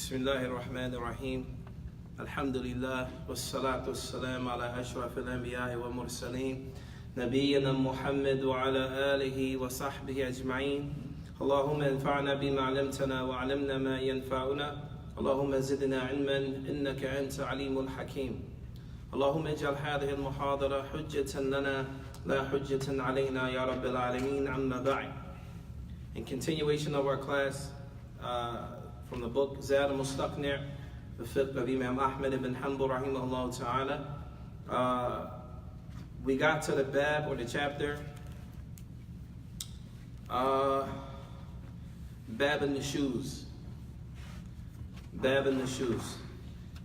Bismillahir Rahmanir Rahim. Alhamdulillah, wassalatu wassalam ala ashraf al-anbiya wa mursaleen, nabiyyina Muhammad wa ala alihi wa sahbihi ajma'een. Allahumma anfa'na bima 'allamtana wa 'allimna ma yanfa'una. Allahumma zidna 'ilman innaka anta 'alimul hakim. Allahumma ij'al hadhihi al-muhadara hujjatan lana la hujjatan 'alayna ya rabbil 'alamin. Amma ba'd. In continuation of our class from the book Zaad Al-Mustaqni, the fiqh of Imam Ahmad ibn Hanbal rahimahullah ta'ala, we got to the bab or the chapter bab nushuz,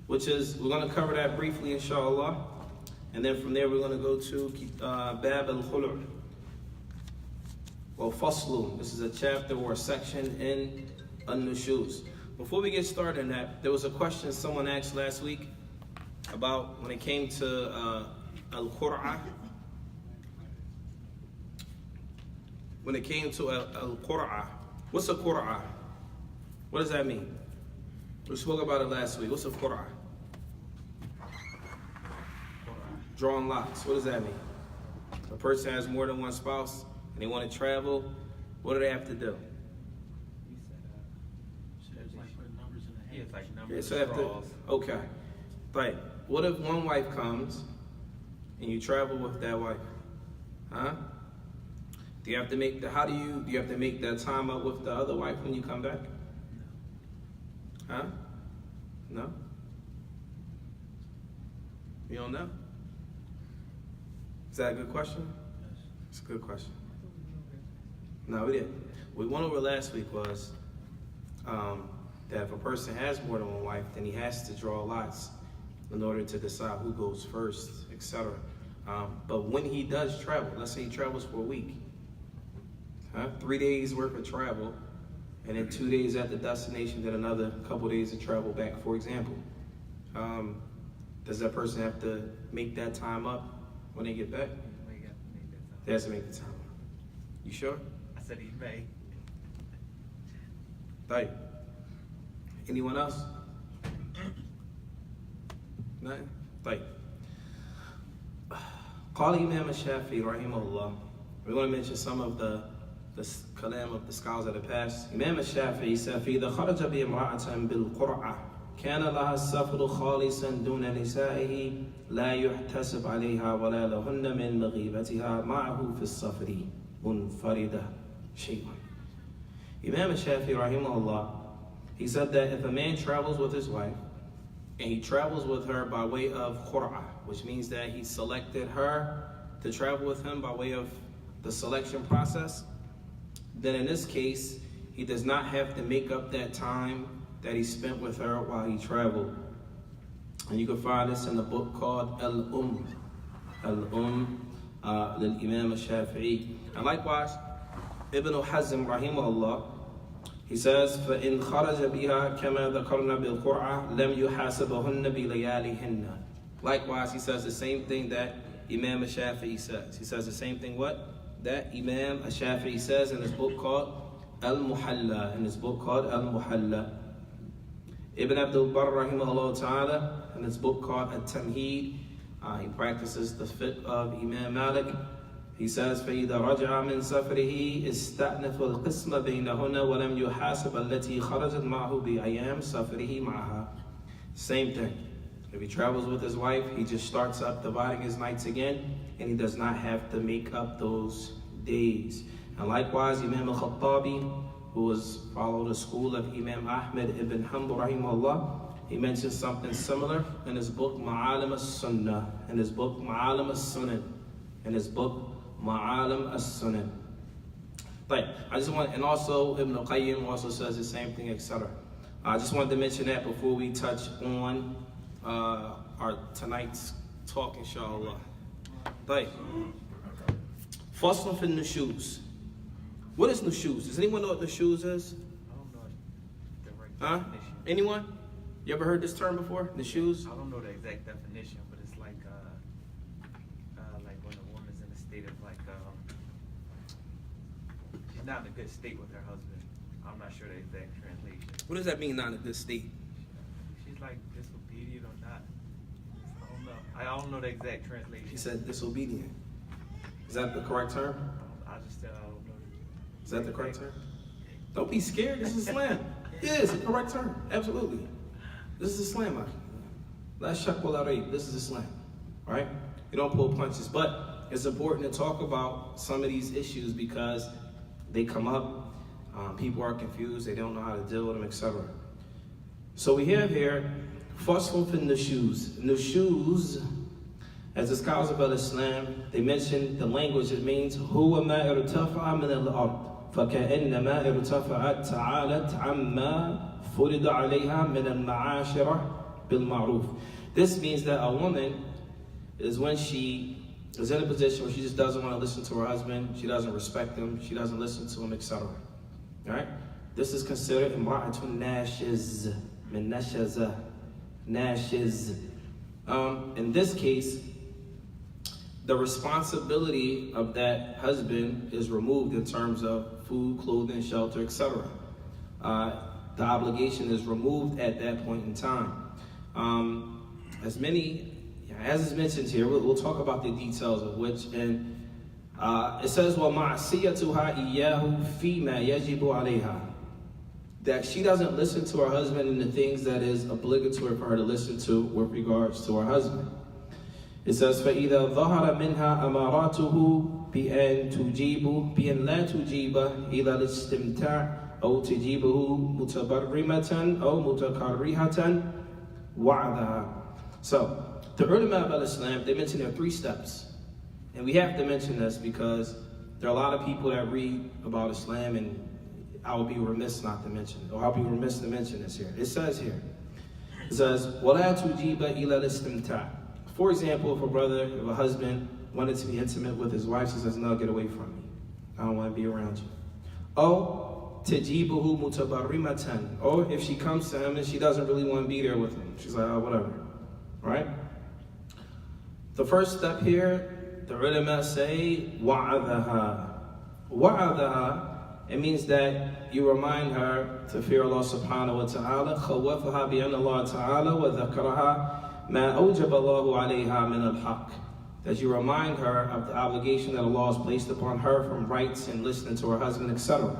which is, we're going to cover that briefly inshallah, and then from there we're going to go to bab Al-Khula or faslu. This is a chapter or a section in nushuz. Before we get started on that, there was a question someone asked last week about when it came to Al-Qur'ah. When it came to Al-Qur'ah, what's a Qur'ah? What does that mean? We spoke about it last week. What's a Qur'ah? Drawing lots. What does that mean? A person has more than one spouse and they want to travel. What do they have to do? Okay. Right. What if one wife comes and you travel with that wife? Huh? Do you have to make that time up with the other wife when you come back? Huh? No? You don't know? Is that a good question? It's a good question. No, we didn't. What we went over last week was that if a person has more than one wife, then he has to draw lots in order to decide who goes first, etc. But when he does travel, let's say he travels for a week, 3 days worth of travel, and then 2 days at the destination, then another couple days of travel back, for example. Does that person have to make that time up when they get back? They have to make the time up. You sure? I said he may. Right. Anyone else? Nothing? Right. قال Imam Shafi'i rahimahullah. We're going to mention some of the kalam of the scholars of the past. Imam Shafi'i said, فَإِذَا خَرَجَ بِإِمْرَأَةً بِالْقُرْعَةِ كَانَ لَهَا السَّفْرُ خَالِصًا دُونَ نِسَائِهِ لَا يُحْتَسَبْ عَلَيْهَا وَلَا لَهُنَّ مِنْ مَغِيبَتِهَا مَعَهُ فِي السَّفْرِ مُنْفَرِدَةً شَيْءٌ. Imam Shafi'i rahimahullah, he said that if a man travels with his wife, and he travels with her by way of qur'ah, which means that he selected her to travel with him by way of the selection process, then in this case, he does not have to make up that time that he spent with her while he traveled. And you can find this in a book called Al-Imam Al-Shafi'i. And likewise, Ibn Hazm rahimahullah, he says, فَإِنْ خَرَجَ بِهَا كَمَا ذَكَرْنَا بِالْقُرْعَةِ لَمْ يُحَاسِبَهُنَّ بِلَيَالِهِنَّ. Likewise, he says the same thing that Imam Shafi'i says. He says the same thing what? That Imam Shafi'i says in his book called Al-Muhalla. Ibn Abdul Barr rahimahullah ta'ala, in his book called At-Tamheed, he practices the fiqh of Imam Malik. He says, فَإِذَا رَجَعَ مِنْ سَفْرِهِ اسْتَأْنَفَ الْقِسْمَ بَيْنَهُنَّ وَلَمْ يُحَاسِبَ الَّتِي خَرَجَتْ مَعَهُ بِأَيَّامِ سَفْرِهِ مَعَهَا. Same thing. If he travels with his wife, he just starts up dividing his nights again, and he does not have to make up those days. And likewise, Imam Al-Khattabi, who followed the school of Imam Ahmad ibn Hanbal rahimahullah, he mentions something similar in his book Ma'alim as-Sunnah, Ma'alim as-Sunan. Right. And also Ibn Qayyim also says the same thing, etc. I just wanted to mention that before we touch on our tonight's talk, inshallah. Right. Fasl fi nushuz. What is nushuz? Does anyone know what nushuz is? I don't know the right Huh? definition. Anyone? You ever heard this term before? Nushuz? I don't know the exact definition, but it's like when a woman's in a state of she's not in a good state with her husband. I'm not sure the exact translation. What does that mean, not in a good state? like disobedient or not. I don't know. I don't know the exact translation. He said disobedient. Is that the correct term? I just said I don't know. Is that the correct term? Don't be scared. This is Islam. Yeah, it's the correct term. Absolutely. This is Islam. La shak wala rayb. This is Islam. Right? You don't pull punches. But it's important to talk about some of these issues because they come up. People are confused. They don't know how to deal with them, etc. So we have here, fasl fin nushuz. Nushuz, as the scholars of Islam, they mention the language. It means huwa ma irtafa'a min al-ard. فكأنما ارتفعت تعالت عما فرض عليها من المعاشرة بالمعروف. This means that a woman is when she is in a position where she just doesn't want to listen to her husband, she doesn't respect him, she doesn't listen to him, etc. Right? This is considered imra'atun nashiz, min nashaza, nashiz. In this case, the responsibility of that husband is removed in terms of food, clothing, shelter, etc. The obligation is removed at that point in time. As is mentioned here, we'll talk about the details of which, and it says, وَمَعْصِيَتُهَا إِيَّاهُ فِي مَا يَجِبُ عَلَيْهَا, that she doesn't listen to her husband in the things that is obligatory for her to listen to with regards to her husband. It says, فَإِذَا ظَهَرَ مِنْهَا أَمَارَاتُهُ بِأَنْ لَا تُجِيبَ إِذَا الْإِسْتِمْتَاعِ أَوْ تُجِيبُهُ مُتَبَرِّمَةً أَوْ مُتَكَرِّهَةً وَعَدَهَا. So, the ulama of Islam, they mention there are 3 steps. And we have to mention this because there are a lot of people that read about Islam, and I would be remiss not to mention it, or I'll be remiss to mention this here. It says here, وَلَا تُجِيبَ إِلَى الْإِسْتِمْتَاعِ. For example, if a husband wanted to be intimate with his wife, she says, no, get away from me. I don't want to be around you. Oh, تَجِيبُهُ مُتَبَرِّمَةً. Or if she comes to him and she doesn't really want to be there with him, she's like, oh, whatever. Right? The first step here, the ulama say, وَعَذَهَا. وَعَذَهَا, it means that you remind her to fear Allah subhanahu wa ta'ala. خَوَّفَهَا بِأَنَّ اللَّهَ تَعَالَى وَذَكَرَهَا مَا أَوْجَبَ اللَّهُ عَلَيْهَا مِنَ الْحَقِّ. That you remind her of the obligation that Allah has placed upon her from rights and listening to her husband, etc.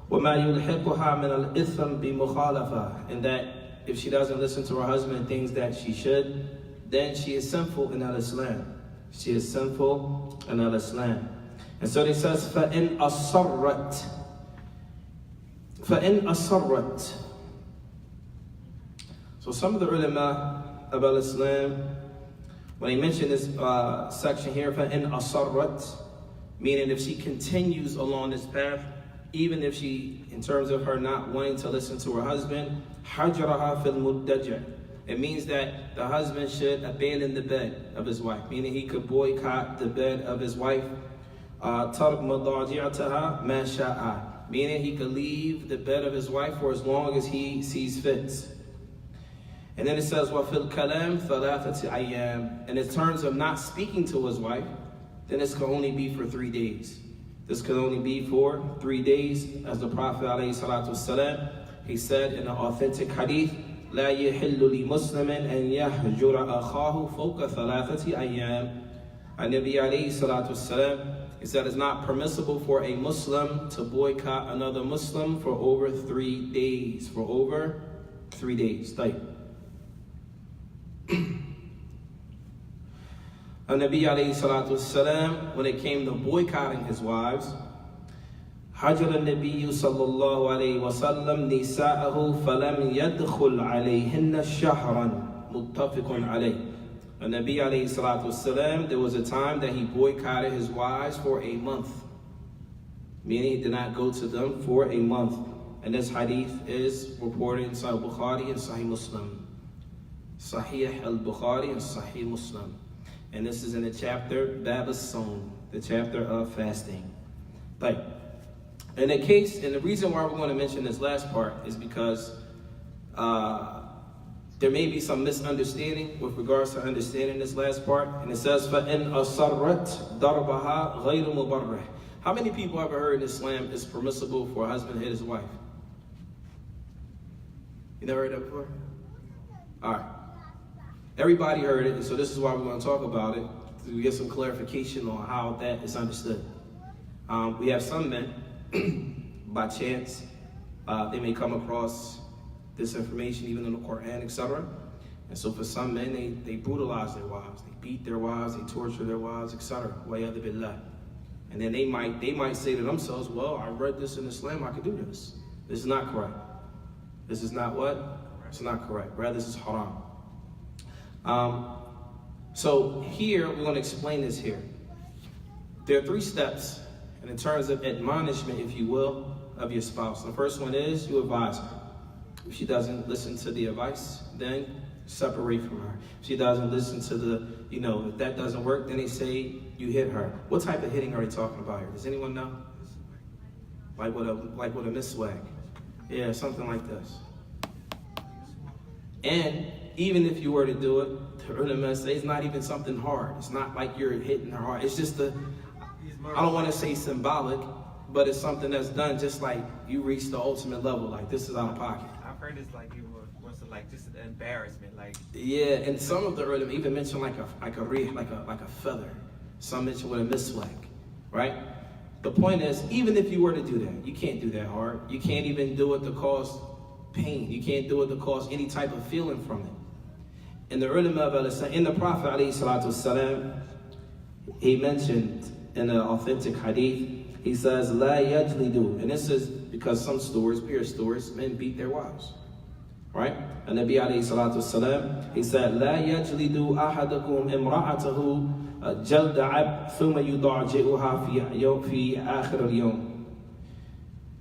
وَمَا يُلْحِقُهَا مِنَ الْإِثْمِ بِمُخَالَفَةٍ. And that if she doesn't listen to her husband in things that she should, then she is sinful in Al-Islam. She is sinful in Al-Islam. And so it says, فَإِنْ أَصَرَّتْ. فَإِنْ أَصَرَّتْ. So some of the ulama of Al-Islam, when they mention this section here, فَإِنْ أَصَرَّتْ, meaning if she continues along this path, even if she, in terms of her not wanting to listen to her husband, حَجْرَهَا فِي الْمُدَّجَةِ. It means that the husband should abandon the bed of his wife, meaning he could boycott the bed of his wife. تَرْكْ مَضَاجِعَتَهَا مَا شَاءَ, meaning he could leave the bed of his wife for as long as he sees fit. And then it says, وَفِي الْكَلَامِ ثَلَاثَةِ أَيَّامٍ. And in terms of not speaking to his wife, then this can only be for 3 days. This can only be for 3 days, as the Prophet ﷺ, he said in an authentic hadith, لا يحل لمسلم أن يهجر أخاه فوق ثلاثة أيام. An-Nabi alayhi salatu wasalam, he said it's not permissible for a Muslim to boycott another Muslim for over 3 days. For over 3 days. An-Nabi alayhi salatu wasalam, when it came to boycotting his wives, حجر النبي صلى الله عليه وسلم نساءه فلم يدخل عليهن شهرا متفق عليه. And Nabi alayhi salatu wasalam, there was a time that he boycotted his wives for a month. Meaning he did not go to them for a month. And this hadith is reported in Sahih Bukhari and Sahih Muslim. Sahih al-Bukhari and Sahih Muslim. And this is in the chapter Bab as-Sawm, the chapter of fasting. In the case, and the reason why we're going to mention this last part is because there may be some misunderstanding with regards to understanding this last part. And it says, فَإِنْ أَصَرَّتْ دَرْبَهَا غَيْرُ مُبَرِّحٍ. How many people ever heard in Islam it's permissible for a husband to hit his wife? You never heard that before? All right. Everybody heard it, and so this is why we want to talk about it, to get some clarification on how that is understood. We have some men, by chance, they may come across this information even in the Quran, etc. And so for some men, they brutalize their wives, they beat their wives, they torture their wives, etc. Wa'yadu billah. And then they might say to themselves, well, I read this in Islam, I could do this. This is not correct. This is not what? It's not correct. Rather, this is haram. So here, we're going to explain this here. There are 3 steps in terms of admonishment, if you will, of your spouse. The first one is you advise her. If she doesn't listen to the advice, then separate from her. If she doesn't listen to the, if that doesn't work, then they say you hit her. What type of hitting are they talking about here? Does anyone know? Like with a miswag. Yeah, something like this. And even if you were to do it, the ulama say it's not even something hard. It's not like you're hitting her hard. It's just I don't want to say symbolic, but it's something that's done just like you reach the ultimate level. Like, this is out of pocket. I've heard it's like you wants to like just an embarrassment, like. Yeah, and some of the ulama even mention like a feather. Some mention with a miswag, right? The point is, even if you were to do that, you can't do that hard. You can't even do it to cause pain. You can't do it to cause any type of feeling from it. And the ulama of Al-Islam, in the Prophet ﷺ, he mentioned in an authentic hadith, he says, La yajlidu. And this is because some stores, beer stores, men beat their wives. Right? And Nabi ﷺ, he said, La yajlidu ahadakum imra'atahu jalda ab thumma yudaji'uha fi akhir al-yawm.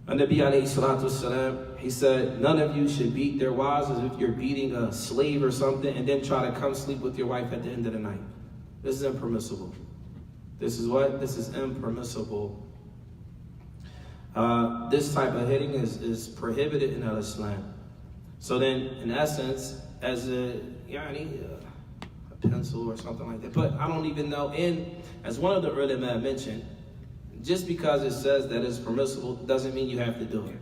And Nabi ﷺ, he said, none of you should beat their wives as if you're beating a slave or something and then try to come sleep with your wife at the end of the night. This is impermissible. This is what? This is impermissible. This type of hitting is prohibited in Al-Islam. So then, in essence, as a pencil or something like that. But I don't even know. And as one of the ulama mentioned, just because it says that it's permissible doesn't mean you have to do it.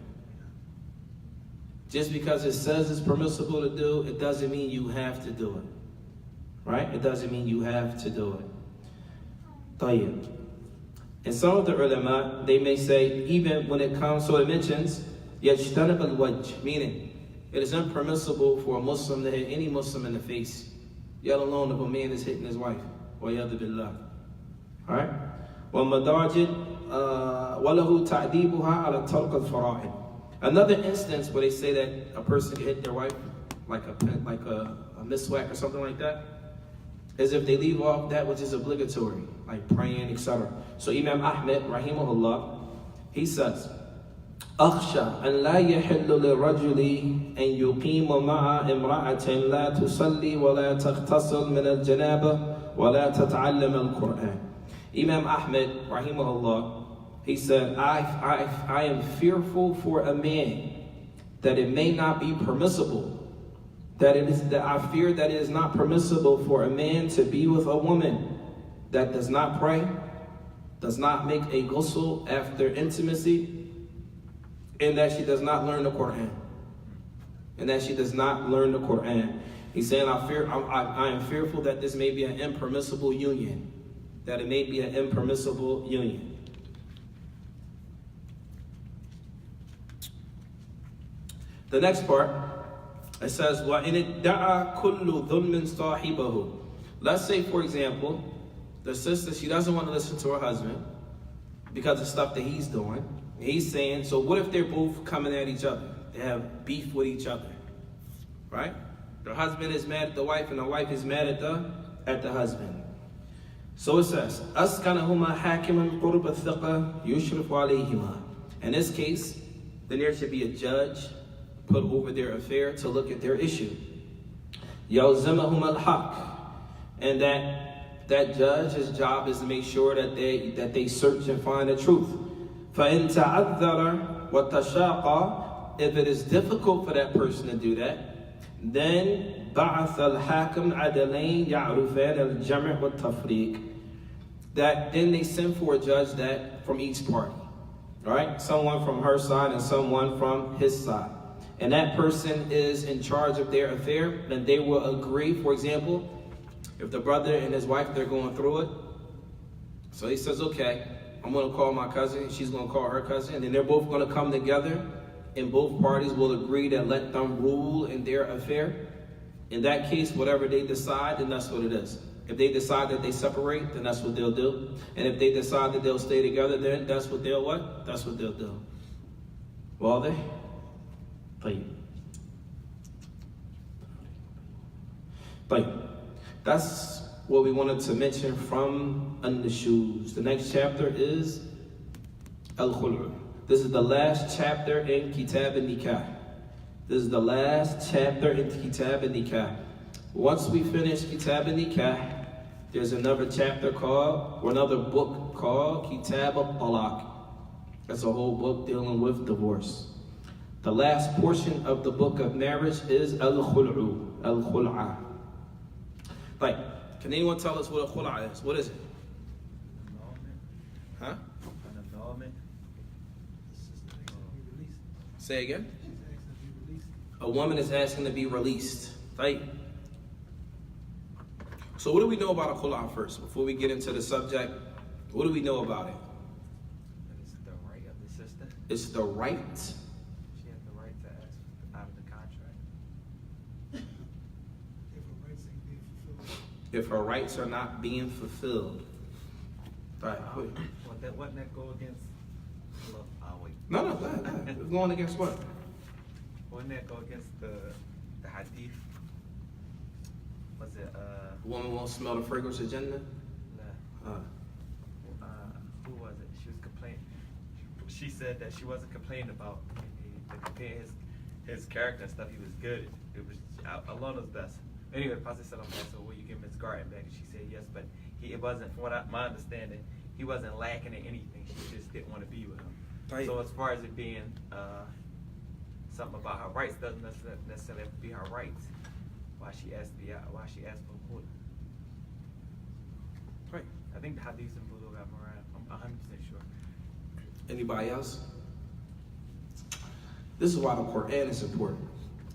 Just because it says it's permissible to do, it doesn't mean you have to do it. Right? It doesn't mean you have to do it. Tayyib. And some of the ulama, they may say, even when it comes, so it mentions, yajtanib al-wajh, meaning it is impermissible for a Muslim to hit any Muslim in the face, yet alone if a man is hitting his wife. Wa'yadu billah. Alright? وَالْمَدَاجِدْ وَلَهُ تَعْدِيبُهَا عَلَى تَرْكَ الْفَرَائِضِ. Another instance where they say that a person can hit their wife like a miswak or something like that is if they leave off that which is obligatory, like praying, etc. So Imam Ahmed, rahimahullah, he says, أخشى أن لا يحل للرجل أن يقيم مع امرأة لا تصلي ولا تغتسل من الجنابة ولا تتعلم القرآن. Imam Ahmed, rahimahullah, he said, I am fearful for a man that it may not be permissible, that I fear that it is not permissible for a man to be with a woman that does not pray, does not make a ghusl after intimacy, and that she does not learn the Quran. And that she does not learn the Quran. He's saying, I am fearful that this may be an impermissible union. That it may be an impermissible union. The next part, it says, وَإِنِ ادَّعَى كُلُّ ظُلْمٍ صَاحِبَهُ. Let's say, for example, the sister, she doesn't want to listen to her husband because of stuff that he's doing. He's saying, so what if they're both coming at each other? They have beef with each other, right? The husband is mad at the wife and the wife is mad at the husband. So it says, أَسْكَنَهُمَا حَاكِمًا قُرْبَ الثِّقَةِ يُشْرِفُ عَلَيْهِمَا. In this case, then there should be a judge put over their affair to look at their issue. يَوْزَمَهُمَا الْحَقِّ. And that judge, his job is to make sure that they search and find the truth. فَإِن تَعَذَّرَ وَتَشَاقَى. If it is difficult for that person to do that, then بَعَثَ الْحَاكِمْ عَدَلَيْنِ يَعْرُفَانَ الْجَمْعِ وَالتَّفْرِيقِ. That then they send for a judge that from each party, right? Someone from her side and someone from his side. and that person is in charge of their affair, then they will agree. For example, if the brother and his wife, they're going through it, so he says, okay, I'm going to call my cousin, she's going to call her cousin, and then they're both going to come together, and both parties will agree to let them rule in their affair. In that case, whatever they decide, then that's what it is. If they decide that they separate, then that's what they'll do. And if they decide that they'll stay together, then that's what they'll what? That's what they'll do. واضح؟ طيب. That's what we wanted to mention from nushuz. The next chapter is Al-Khula. This is the last chapter in Kitab al-Nikah. This is the last chapter in Kitab al-Nikah. Once we finish Kitab al-Nikah, there's another chapter called, or another book called Kitab al-Talaq. That's a whole book dealing with divorce. The last portion of the book of marriage is Al-Khul'u, Al-Khul'a. Like, can anyone tell us what a khula is? What is it? Huh? An annulment. Say again? A woman is asking to be released. Right? So what do we know about a khula first? Before we get into the subject, what do we know about it? It's the right of the sister. It's the right. She has the right to ask out of the contract. If her rights are not being fulfilled. Right. Wouldn't that go against? Wait. No, go ahead. Going against what? Wouldn't that go against the hadith? Was it A woman won't smell the fragrance of Jannah? Who was it? She was complaining. She said that she wasn't complaining about his character and stuff. He was good. It was Allah knows best. Anyway, the Prophet said, okay, so will you give his garden back? And she said yes, but it wasn't, from my understanding, he wasn't lacking in anything. She just didn't want to be with him. Right. So as far as it being something about her rights, doesn't necessarily have to be her rights. Why she asked for Khul. Right. I think the hadith in Bulugh al-Maram. I'm 100% sure. Anybody else? This is why the Quran is important.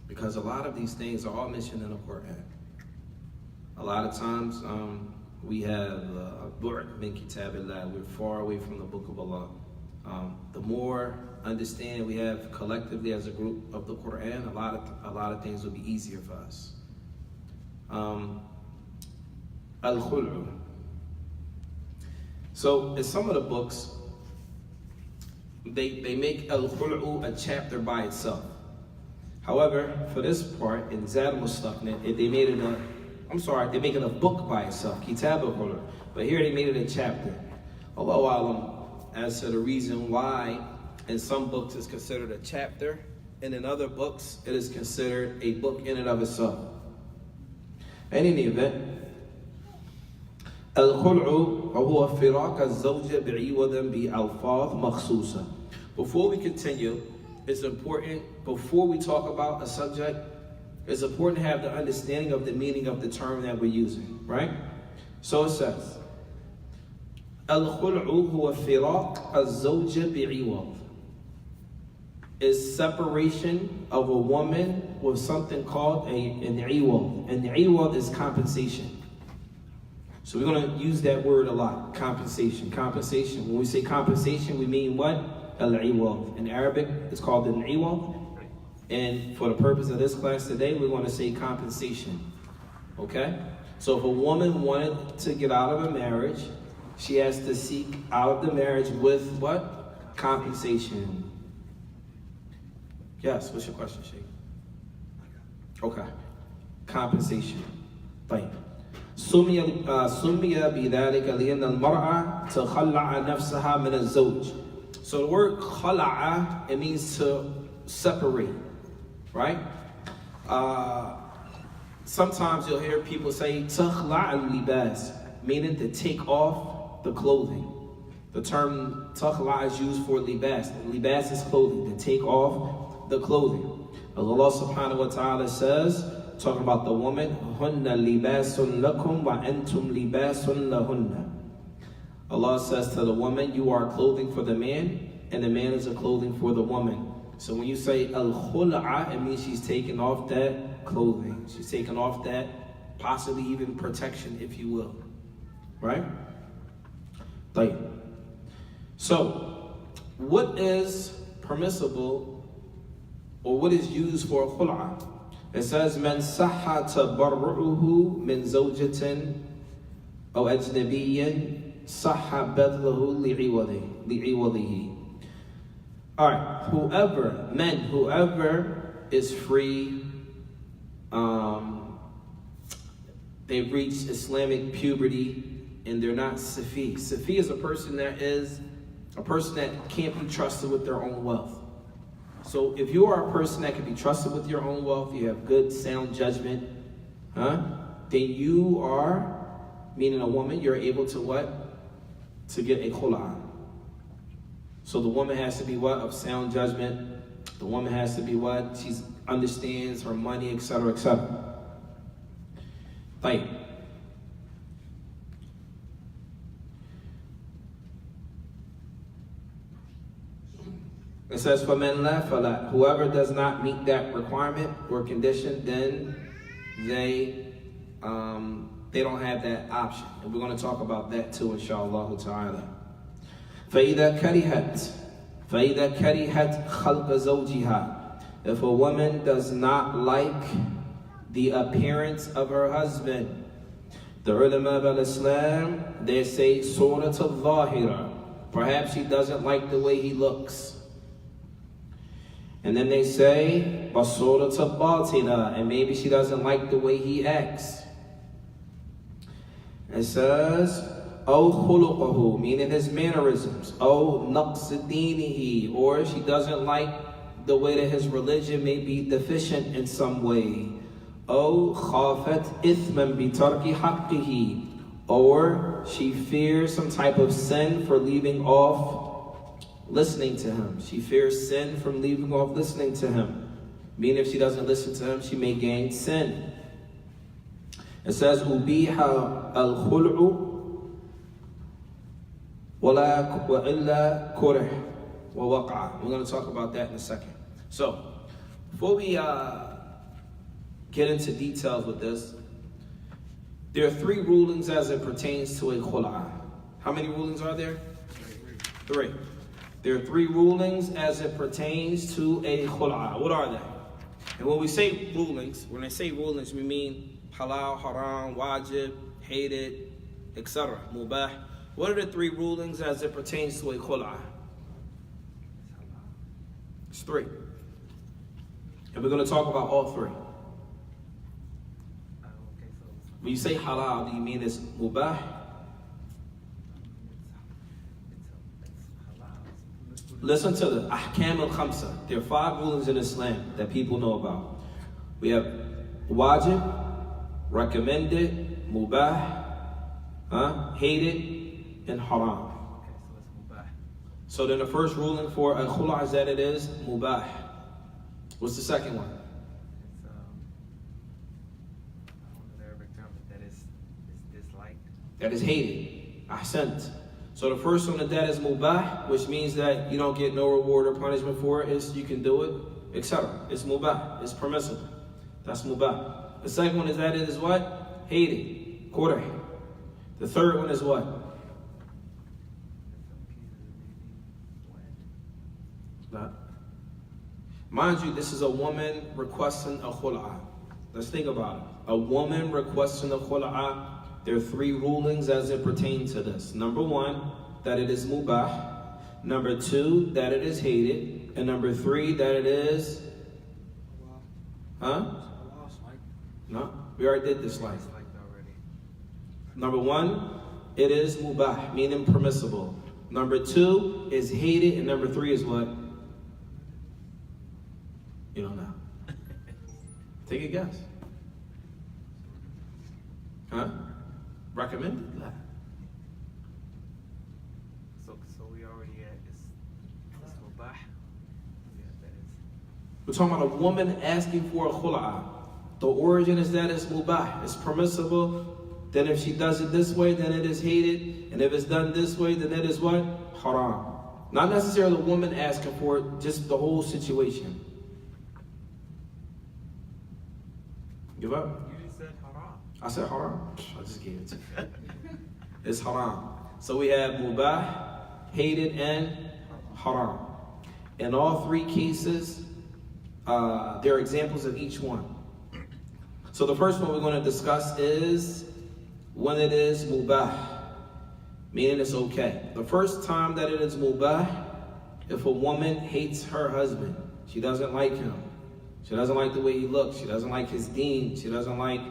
Because a lot of these things are all mentioned in the Quran. A lot of times we have bu'd min kitabillah. We're far away from the Book of Allah. The more understanding we have collectively as a group of the Quran, a lot of things will be easier for us. Al-Khula. So in some of the books, they make Al-Khula a chapter by itself. However, for this part, in Zaad Al-Mustaqni, they made it they're making a book by itself, Kitab al-Khula. But here they made it a chapter. Allahu Alam, as to the reason why in some books it's considered a chapter, and in other books it is considered a book in and of itself. And in the event, Al-Khul'u وهو فراق الزوجة بعوض بألفاظ مخصوصة. Before we continue, it's important, before we talk about a subject, it's important to have the understanding of the meaning of the term that we're using, right? So it says, Al-Khul'u huwa firaq az-zawja bi'iwad. Is separation of a woman with something called an iwad. An iwad is compensation. So we're going to use that word a lot, compensation. Compensation. When we say compensation, we mean what? Al-iwad. In Arabic, it's called an iwad. And for the purpose of this class today, we're going to say compensation. Okay? So if a woman wanted to get out of a marriage, she has to seek out of the marriage with what? Compensation. Yes, what's your question, Sheikh? Okay. Compensation. Fine. سمي بذلك لأن المرأة تخلع نفسها من الزوج. So the word خلع, it means to separate, right? Sometimes you'll hear people say تخلع اللباس, meaning to take off the clothing. The term تخلع is used for libas. Libas is clothing, to take off the clothing. Allah subhanahu wa ta'ala says, talking about the woman, هُنَّ لِبَاسٌ لَكُمْ وَأَنْتُمْ لِبَاسٌ لَهُنَّ. Allah says to the woman, you are clothing for the man, and the man is a clothing for the woman. So when you say Al-Khula, it means she's taking off that clothing. She's taking off that possibly even protection, if you will. Right? Like, so, what is permissible or what is used for khul'a? It says, "Man sahha tabarru'uhu min zawjatin aw ajnabiyyin sahha badluhu li'iwadihi." All right, whoever is free, they've reached Islamic puberty, and they're not Safi. Safi is a person that can't be trusted with their own wealth. So if you are a person that can be trusted with your own wealth, you have good, sound judgment, then you are, meaning a woman, you're able to what? To get a khula. So the woman has to be what? Of sound judgment. The woman has to be what? She understands her money, etc., etc. Like, it says, فَمَنْ لَا فَلَا. Whoever does not meet that requirement or condition, then they don't have that option. And we're going to talk about that too, inshallah ta'ala. فَإِذَا كَرِهَتْ خَلْقَ زَوْجِهَا. If a woman does not like the appearance of her husband, the ulama of Islam, they say, صُورَةَ الظَّاهِرَةِ. Perhaps she doesn't like the way he looks. And then they say, بَصُورَةَ البَّاطِنَةِ. And maybe she doesn't like the way he acts. It says, أَوْ خُلُقَهُ, meaning his mannerisms. أَوْ نَقْصِ دِينِهِ, or she doesn't like the way that his religion may be deficient in some way. أَوْ خَافَتْ إِثْمًا بِتَرْكِ حَقِّهِ, or she fears some type of sin for leaving off listening to him. She fears sin from leaving off listening to him. Meaning if she doesn't listen to him, she may gain sin. It says, أُبِيحَ الْخُلْعُ وَإِلَّا كُرِهْ وَوَقَعَ. We're going to talk about that in a second. So, before we get into details with this, there are 3 rulings as it pertains to a khul'a. How many rulings are there? 3. There are 3 rulings as it pertains to a khul'a. What are they? And when we say rulings, we mean halal, haram, wajib, hated, etc. Mubah. What are the 3 rulings as it pertains to a khul'a? It's 3. And we're going to talk about all 3. When you say halal, do you mean it's mubah? Listen to the ahkam al-khamsa. There are 5 rulings in Islam that people know about. We have wajib, recommended, mubah, hated, and haram. So then the first ruling for a khula is that it is mubah. What's the second one? That is hated. Ahsant. So the first one that is mubah, which means that you don't get no reward or punishment for it, is you can do it, etc. It's mubah. It's permissible. That's mubah. The second one is that it is what? Hated. Kurih. The third one is what? Mind you, this is a woman requesting a khul'a. Let's think about it. A woman requesting a khul'a. There are 3 rulings as it pertains to this. Number 1, that it is mubah. Number 2, that it is hated. And number 3, that it is... Huh? No, we already did this slide. Number 1, it is mubah, meaning permissible. Number 2 is hated. And number 3 is what? You don't know. Take a guess. Huh? Recommended? La. So we already at it's mubah. Yeah, that is. We're talking about a woman asking for a khul'a. The origin is that it's mubah. It's permissible. Then if she does it this way, then it is hated. And if it's done this way, then it is what? Haram. Not necessarily the woman asking for it, just the whole situation. Give up? You just said haram. I said haram. I just gave it to you. It's haram. So we have mubah, hated, and haram. In all three cases, there are examples of each one. So the first one we're going to discuss is when it is mubah, meaning it's okay. The first time that it is mubah, if a woman hates her husband, she doesn't like him, she doesn't like the way he looks, she doesn't like his deen, she doesn't like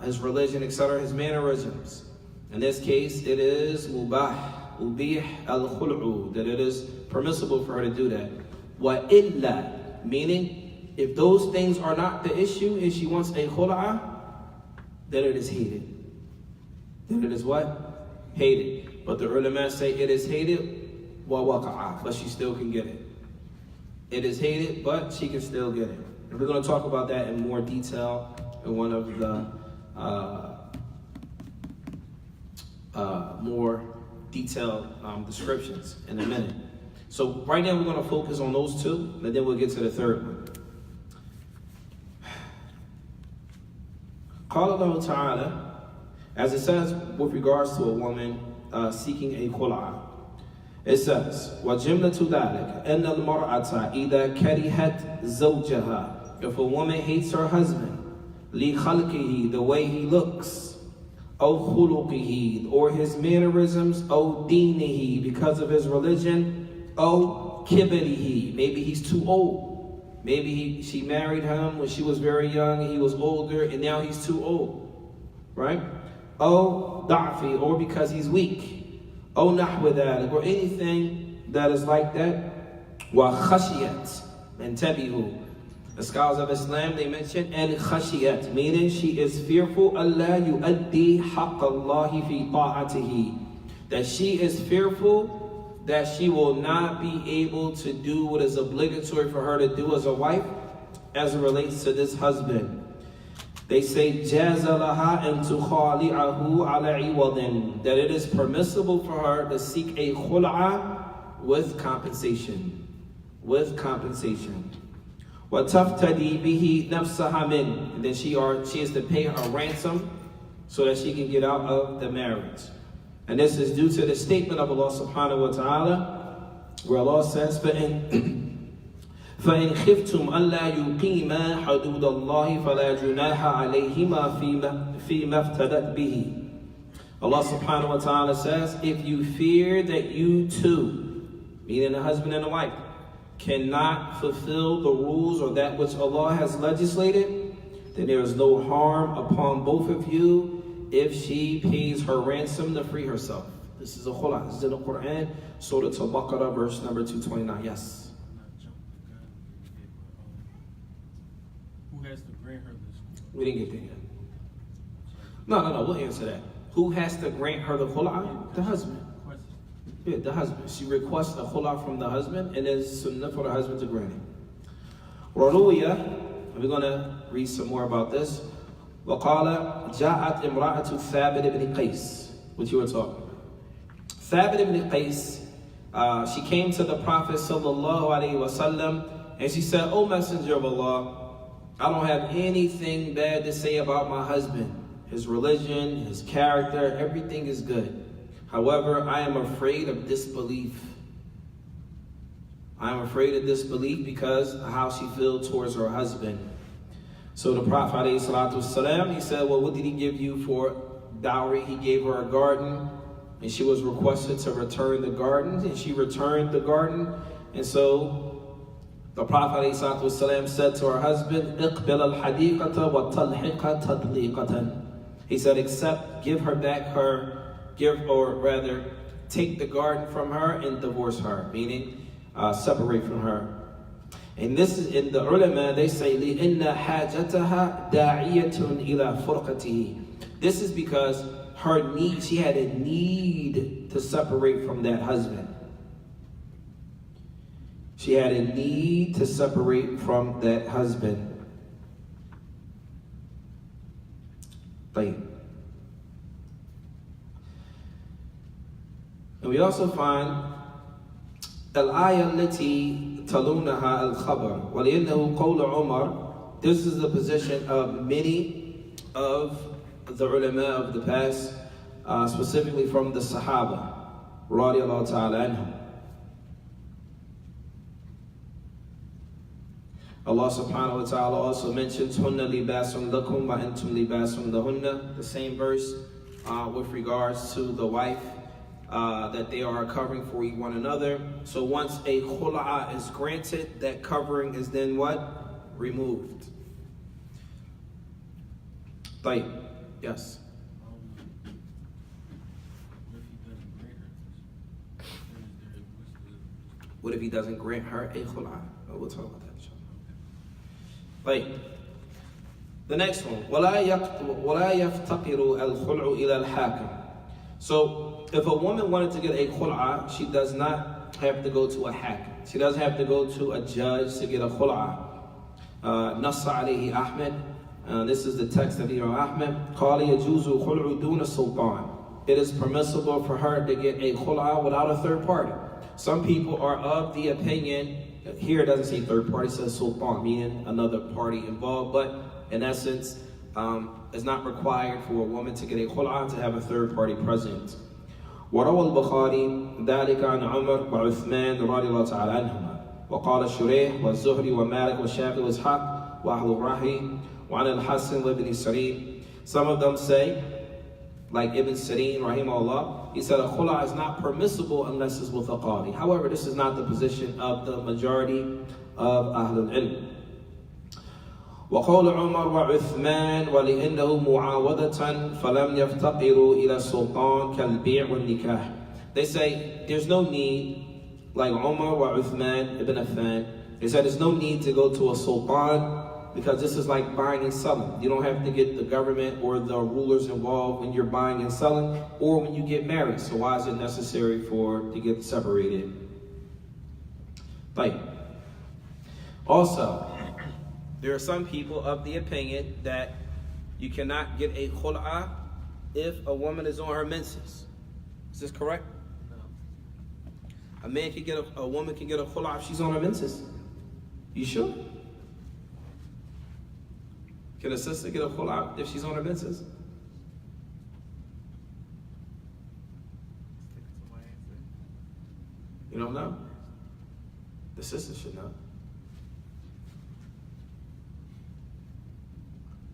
his religion, etc., his mannerisms. In this case, it is mubah, ubih al-khul'u, that it is permissible for her to do that. Wa illa, meaning if those things are not the issue and she wants a khul'ah, then it is hated. Then it is what? Hated. But the ulama say it is hated wa waqa'a, but she still can get it. It is hated, but she can still get it. And we're going to talk about that in more detail in one of the more detailed descriptions in a minute. So right now we're going to focus on those two, and then we'll get to the third one. قال الله تعالى, as it says with regards to a woman seeking a khul'a, it says, وَجِمْلَةُ ذَلِكَ أَنَّ الْمَرْأَةَ إِذَا كَرِهَتْ زَوْجَهَا, if a woman hates her husband, لِخَلْقِهِ, the way he looks, أَوْ خُلُقِهِ, or his mannerisms, أَوْ دِينِهِ, because of his religion, أَوْ كِبَرِهِ, maybe he's too old. Maybe she married him when she was very young and he was older and now he's too old, right? Oh, da'fi, or because he's weak. Oh, nahwa dhalik, or anything that is like that. Wa khashiyat, and tabihu. The scholars of Islam, they mention al-khashiyat, meaning she is fearful Allah yu'addi haqq Allahi fi ta'atihi, that she is fearful that she will not be able to do what is obligatory for her to do as a wife as it relates to this husband. They say جَازَ لَهَا أَن تُخَالِعَهُ عَلَى عِوَضٍ, that it is permissible for her to seek a khul'a with compensation. With compensation. وَتَفْتَدِي بِهِ نَفْسَهَا مِنْ, and then she is to pay her ransom so that she can get out of the marriage. And this is due to the statement of Allah subhanahu wa ta'ala, where Allah says, فَإِنْ خِفْتُمْ أَلَّا يُقِيمَا حُدُودَ اللَّهِ فَلَا جُنَاحَ عَلَيْهِمَا فِي مَا افْتَدَتْ بِهِ. Allah subhanahu wa ta'ala says, if you fear that you two, meaning the husband and the wife, cannot fulfill the rules or that which Allah has legislated, then there is no harm upon both of you if she pays her ransom to free herself. This is a khula. This is in the Quran, Surah Al-Baqarah, verse number 229. Yes? Who has to grant her this? We didn't get there yet. No, we'll answer that. Who has to grant her the khula? The husband. Yeah, the husband. She requests a khula from the husband, and it's sunnah for the husband to grant it. Raruya, we're going to read some more about this. وقال جاءت امرأة ثابت بن قيس, which you were talking about. Thabit ibn Qais, she came to the Prophet sallallahu alaihi wasallam and she said, "O Messenger of Allah, I don't have anything bad to say about my husband. His religion, his character, everything is good. However, I am afraid of disbelief. I am afraid of disbelief because of how she feels towards her husband." So the Prophet ﷺ, he said, well, what did he give you for dowry? He gave her a garden, and she was requested to return the garden, and she returned the garden. And so the Prophet ﷺ said to her husband, اقبل الحديقة وطلحق تطليقة. He said, give her back take the garden from her and divorce her, meaning separate from her. And this is in the ulama, they say, لِإِنَّ حَاجَتَهَا دَاعِيَةٌ إِلَى فُرْقَتِهِ. This is because her need, she had a need to separate from that husband. She had a need to separate from that husband. And we also find الآية التي تلونها الخبر ولأنه قول عمر. This is the position of many of the ulama of the past, specifically from the Sahaba رضي الله تعالى عنهم. Allah subhanahu wa ta'ala also mentions Hunna libasun lakum wa antum libasun lahunna, the same verse with regards to the wife, that they are a covering for one another. So once a khula is granted, that covering is then what? Removed. Tayyib. Yes. What if he doesn't grant her a khula? We'll talk about that. Right. The next one. وَلَا يَفْتَقِرُ الْخُلْعُ إِلَى الْحَاكِمِ. So, if a woman wanted to get a khul'a, she does not have to go to a hakim. She doesn't have to go to a judge to get a khul'a. نص عليه أحمد. This is the text of Imam Ahmed. قال يجوز الخلع دون السلطان. It is permissible for her to get a khul'a without a third party. Some people are of the opinion, here it doesn't say third party, it says sultan, meaning another party involved, but in essence, it's not required for a woman to get a khul'a to have a third party present. وروى البخاري ذلك عن عمر وعثمان رضي الله تعالى عنهما وقال الشريح والزهري ومالك والشافعي وإسحاق وأهل الرحي وعن الحسن وابن سيرين. Some of them say, like Ibn Sirin, rahimahullah, he said a khula is not permissible unless it's with a qadi. However, this is not the position of the majority of Ahlul Ilm. وقول عمر وعثمان ولأنه معاوضة فلم يفتقروا إلى السلطان كالبيع والنكاح. They say there's no need, like Umar wa Uthman ibn Affan, they said there's no need to go to a sultan because this is like buying and selling. You don't have to get the government or the rulers involved when you're buying and selling or when you get married. So why is it necessary to get separated? Right. Also, there are some people of the opinion that you cannot get a khul'a if a woman is on her menses. Is this correct? No. A woman can get a khul'a if she's on her menses. You sure? Can a sister get a khul'a if she's on her menses? You don't know? The sister should know.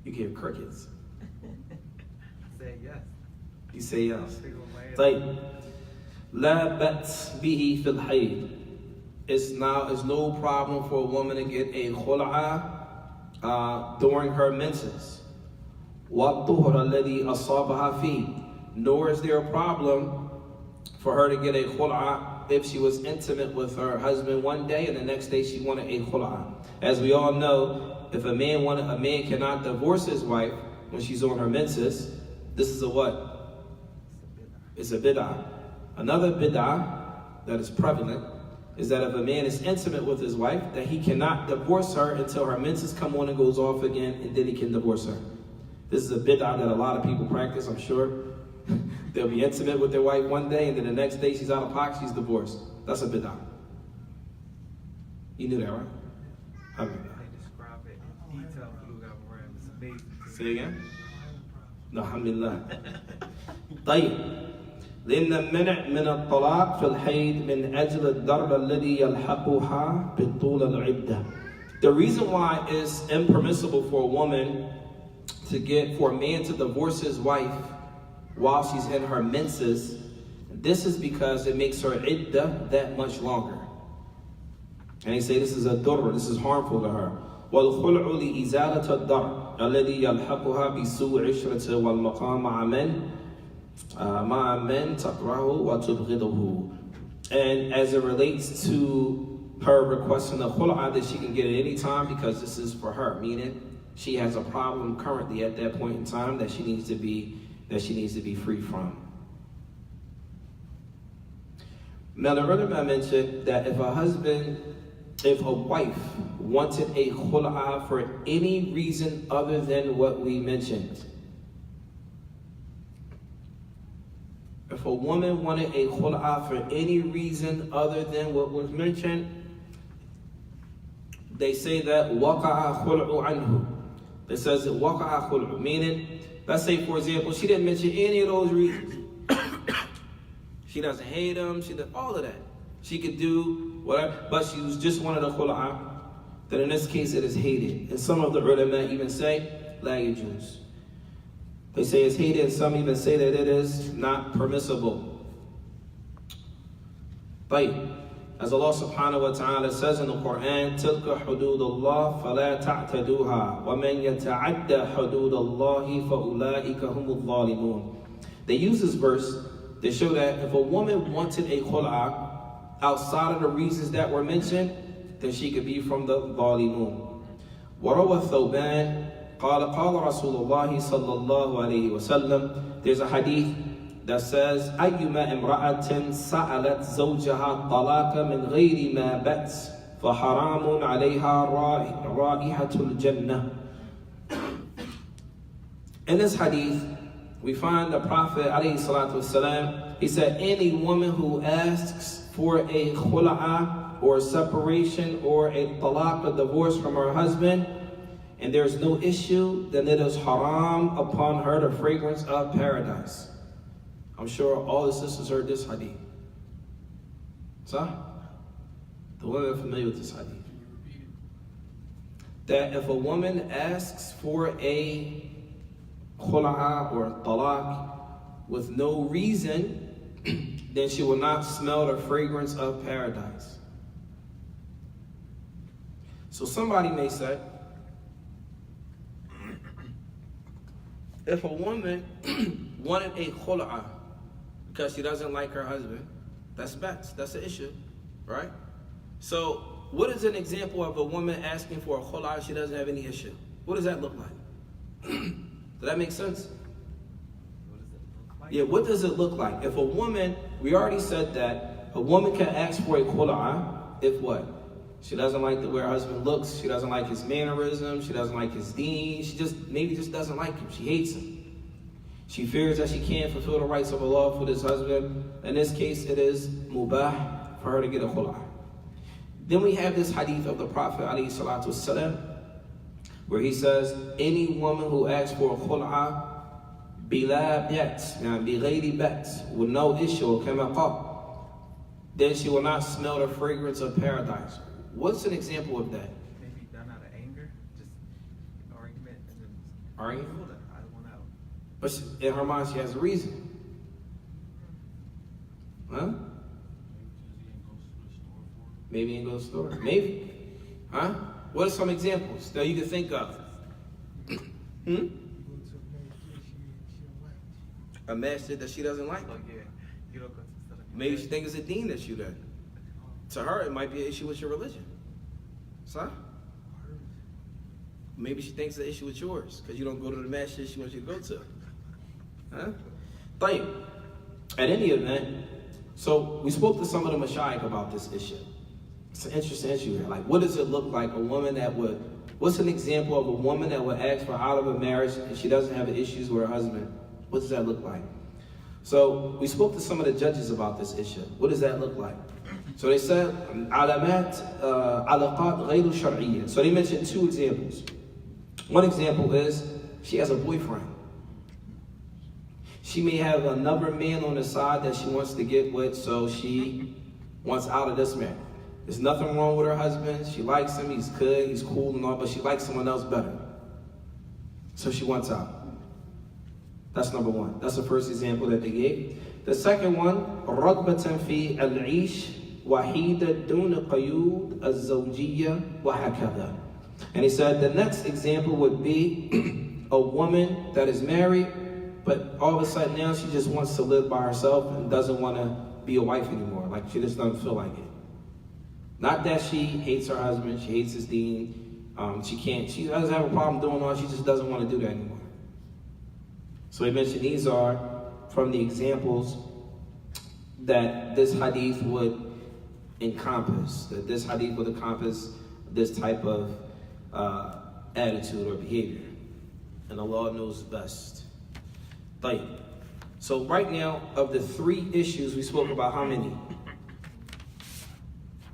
You give crickets. I say yes. You say yes. طيب. لا بأس به في الحيض. It's no problem for a woman to get a khul'a during her menses. وَالطُّهْرَ الَّذِي أَصَابَهَا فِيهِ. Nor is there a problem for her to get a khul'a if she was intimate with her husband one day and the next day she wanted a khul'a. As we all know, if a man cannot divorce his wife when she's on her menses, this is a what? It's a bid'ah. Another bid'ah that is prevalent is that if a man is intimate with his wife, that he cannot divorce her until her menses come on and goes off again, and then he can divorce her. This is a bid'ah that a lot of people practice, I'm sure. They'll be intimate with their wife one day, and then the next day she's out of pocket, she's divorced. That's a bid'ah. You knew that, right? I mean, They describe it in detail. It's amazing. say again? No, alhamdulillah. طيب. لأن المنع من الطلاق في الحيض من أجل الضرر الذي يلحقها بطول العدة. The reason why it's impermissible for a woman for a man to divorce his wife while she's in her menses, this is because it makes her iddah that much longer. And they say this is a durr, this is harmful to her. والخلع لإزالة الضرر الذي يلحقها بسوء عشرته والمقام مع من تكره وتبغضه. And as it relates to her requesting the khul'a that she can get at any time because this is for her, meaning she has a problem currently at that point in time that she needs to be free from. Now the ulama mentioned that if a wife wanted a khul'a for any reason other than what we mentioned, if if a woman wanted a khul'a for any reason other than what was mentioned, they say that waqa'a khul'u anhu. It says that waqa'a khul'u, meaning, let's say for example, she didn't mention any of those reasons. She doesn't hate him, she does all of that. She could do whatever, but she was just wanted a khul'a. Then in this case it is hated. And some of the ulama even say, la yajuz. They say it's hated, and some even say that it is not permissible. طيب. As Allah subhanahu wa ta'ala says in the Quran, تِلْكَ حُدُودُ اللَّهِ فَلَا تَعْتَدُوهَا وَمَنْ يَتَعَدَّ حُدُودَ اللَّهِ فَأُولَٰئِكَ هُمُ الظَّالِمُونَ. They use this verse to show that if a woman wanted a khul'a outside of the reasons that were mentioned, then she could be from the ظالمون. وَرَوَى الثَّوْبَانِ قال رسول الله صلى الله عليه وسلم. There's a hadith that says أيما امرأة سألت زوجها الطلاق من غير ما بأس فحرام عليها رائحة الجنة. In this hadith, we find the Prophet alayhi salatu wasalam, he said, any woman who asks for a khula'a or a separation or a talaq, a divorce from her husband, and there's no issue, then it is haram upon her the fragrance of paradise. I'm sure all the sisters heard this hadith. So, the women are familiar with this hadith. That if a woman asks for a khula'a or talaq with no reason, then she will not smell the fragrance of paradise. So somebody may say, if a woman wanted a khula'a because she doesn't like her husband, that's an issue, right? So what is an example of a woman asking for a khula'a if she doesn't have any issue? What does that look like? Does that make sense? What does it look like? Yeah, what does it look like? If a woman, we already said that a woman can ask for a khula'a if what? She doesn't like the way her husband looks, she doesn't like his mannerisms, she doesn't like his deen, she maybe just doesn't like him, she hates him. She fears that she can't fulfill the rights of Allah for this husband. In this case, it is mubah for her to get a khul'a. Then we have this hadith of the Prophet alayhi salatu wasalam, where he says, any woman who asks for a khul'a bila bat, bighayri bat, with no issue, kama qal, then she will not smell the fragrance of paradise. What's an example of that? Maybe done out of anger, just argument, and then Argument? I don't want out. But in her mind, she has a reason. Huh? Maybe he ain't go to the store. Maybe. Huh? What are some examples that you can think of? A masjid that she doesn't like. Oh yeah, you don't go to the study. Maybe she thinks it's a deen issue then. To her, it might be an issue with your religion. Son? Maybe she thinks it's an issue with yours because you don't go to the masjid she wants you to go to. Huh? طيب. At any event, so we spoke to some of the mashayikh about this issue. It's an interesting issue here. Like, what does it look like a woman that would, what's an example of a woman that would ask for out of a marriage and she doesn't have issues with her husband? What does that look like? So we spoke to some of the judges about this issue. What does that look like? So they said, alamat alaqat ghayru shar'iyya. So they mentioned two examples. One example is she has a boyfriend. She may have another man on the side that she wants to get with, so she wants out of this man. There's nothing wrong with her husband. She likes him, he's good, he's cool and all, but she likes someone else better. So she wants out. That's number one. That's the first example that they gave. The second one, رغبة في العيش وحيدة دون قيود الزوجية وهكذا. And he said the next example would be a woman that is married, but all of a sudden now she just wants to live by herself and doesn't want to be a wife anymore. Like she just doesn't feel like it. Not that she hates her husband, she hates his deen. She doesn't have a problem doing all, she just doesn't want to do that anymore. So he mentioned these are from the examples that this hadith would encompass, that this hadith would encompass this type of attitude or behavior. And Allah knows best. طيب. So right now, of the three issues we spoke about, how many?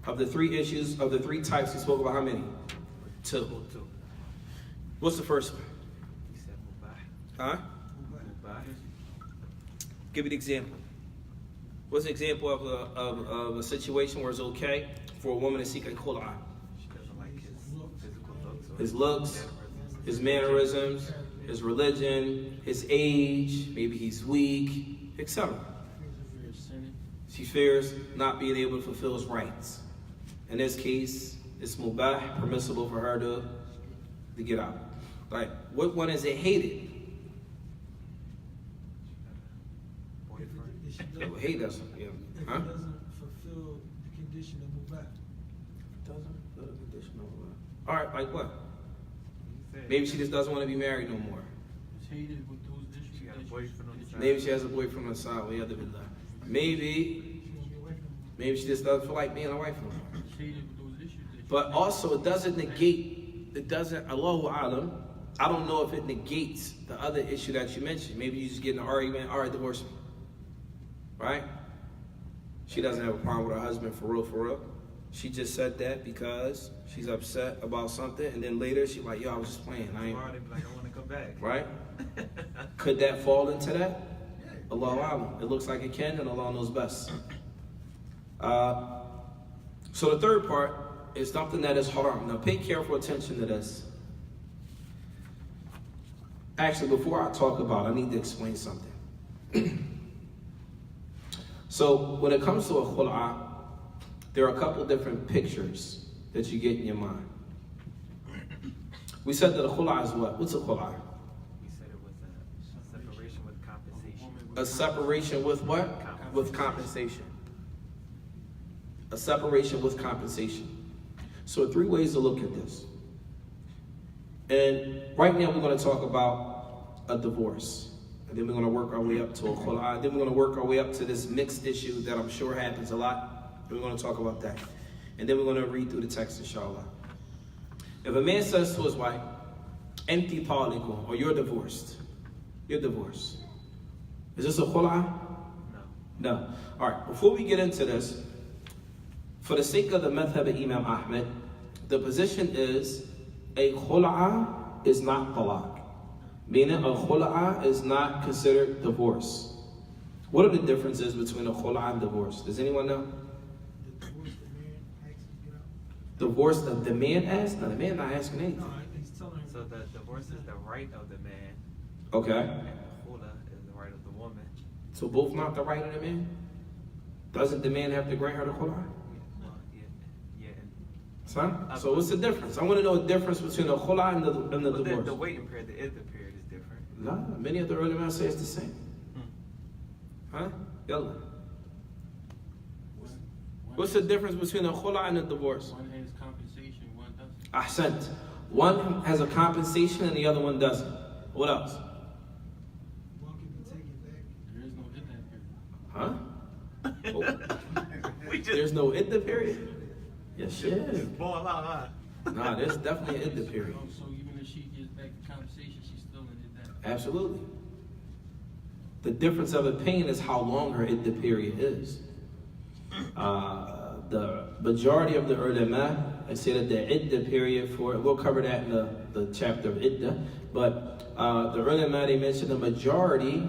Of the three issues, of the three types we spoke about, how many? Two. What's the first one? You said mubah. Huh? Mubah. Give me an example. What's an example of a situation where it's okay for a woman to seek a khula? She doesn't like his physical looks. Or His looks, his mannerisms, his religion, his age, maybe he's weak, etc. She fears not being able to fulfill his rights. In this case, it's mubah, permissible for her to get out. Like, what one is it hated? boyfriend. Hate doesn't, yeah. If Huh? it doesn't fulfill the condition of mubah. Doesn't fulfill the condition of mubah. All right, like what? You said Maybe she just doesn't want to be married no more. It's hated with those issues. She got a that you- boyfriend on the side. Maybe she has a boyfriend on the side. We have to be left. Maybe, She won't be away from him. maybe she just doesn't feel like being a wife no more. It's hated with those issues that you- But also, it doesn't negate. It doesn't. Allahu alam. I don't know if it negates the other issue that you mentioned. Maybe you just get in an argument. All right, divorce me. Right? She doesn't have a problem with her husband for real, for real. She just said that because she's upset about something, and then later she's like, "Yo, I was just playing. I ain't." Tomorrow they be like, I want to come back. Right? Could that fall into that? Allahu alam. It looks like it can, and Allah knows best. So the third part is something that is haram. Now pay careful attention to this. Actually, before I talk about it, I need to explain something. So when it comes to a khul'a, there are a couple different pictures that you get in your mind. We said that a khul'a is what? What's a khul'a? We said it was a separation with compensation. A separation with what? With compensation. A separation with compensation. So three ways to look at this. And right now we're going to talk about a divorce. And then we're going to work our way up to a khul'a. Then we're going to work our way up to this mixed issue that I'm sure happens a lot. And we're going to talk about that. And then we're going to read through the text, inshallah. If a man says to his wife, "Anti taliqun," or "You're divorced," you're divorced. Is this a khul'a? No. No. All right, before we get into this, for the sake of the madhab of Imam Ahmed, the position is a khul'a is not talaq. Meaning a khul'a is not considered divorce. What are the differences between a khul'a and divorce? Does anyone know? The divorce the man asks to get out. Divorce that the man asks? No, the man not asking anything. No, he's telling her. So the divorce is the right of the man, Okay. and the khula is the right of the woman. So both not the right of the man? Doesn't the man have to grant her the khul'a? Well, yeah, and Son? So what's the difference? I want to know the difference between a khul'a and the well, divorce. the waiting period, the iddah period is different. No, many of the ulama say it's the same. Huh? Yalla. What's the difference between a khul'a and a divorce? One has compensation, one doesn't. Ahsant. One has a compensation and the other one doesn't. What else? One can be taken back. There is no iddah period. Huh? We just There's no iddah period? Yes, yes. ball out, huh? Nah, there's definitely an iddah period. So even if she gets back the compensation, she's still in iddah. Absolutely. The difference of opinion is how long her iddah period is. The majority of the ulama, I say that the iddah period for, we'll cover that in the chapter of iddah, but the ulama, they mentioned the majority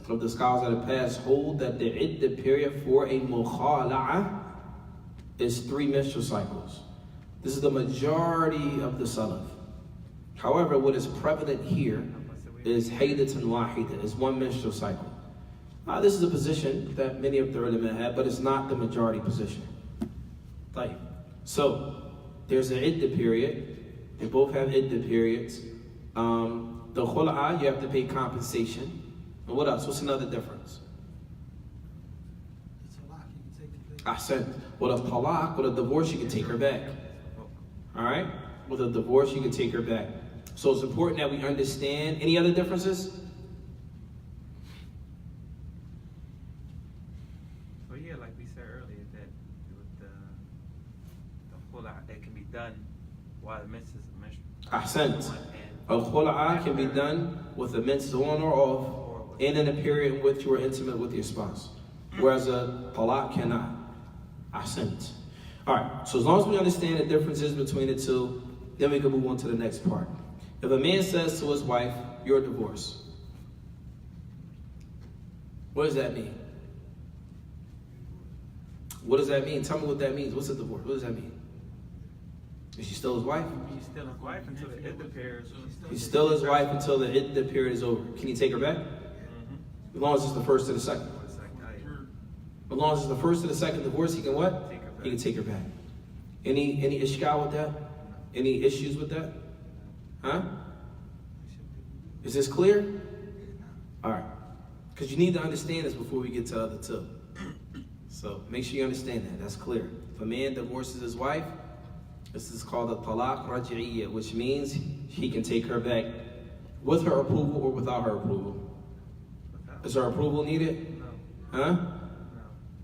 of the scholars that have passed hold that the iddah period for a mukhala'ah is 3 menstrual cycles. This is the majority of the salaf. However, what is prevalent here is haydatun wahida, is 1 menstrual cycle. This is a position that many of the ulama have, but it's not the majority position. Like, so there's an iddah period. They both have iddah periods. The khul'a, you have to pay compensation. And what else? What's another difference? It's a lot. You can take it back. Ahsan. With a talaq, with a divorce, you can take her back. All right? With a divorce, you can take her back. So it's important that we understand. Any other differences? So yeah, like we said earlier, that with the khula, it can be done while the menstrual. Ahsan. A khul'a can be done with the menses on or off, and in a period in which you are intimate with your spouse. Whereas a talaq cannot. Ahsant. Alright, so as long as we understand the differences between the two, then we can move on to the next part. If a man says to his wife, you're divorced, what does that mean? What does that mean? Tell me what that means. What's a divorce? What does that mean? Is she still his wife? He's still his wife until the iddah period. He's still his wife until the iddah period is over. Can he take her back? As long as it's the first or the second. As long as it's the first or the second divorce, he can what? He can take her back. Any ishkal with that? Any issues with that? Huh? Is this clear? Alright. Because you need to understand this before we get to the other two. So make sure you understand that. That's clear. If a man divorces his wife, this is called a talaq raj'iyya, which means he can take her back with her approval or without her approval. Is her approval needed? No. Huh?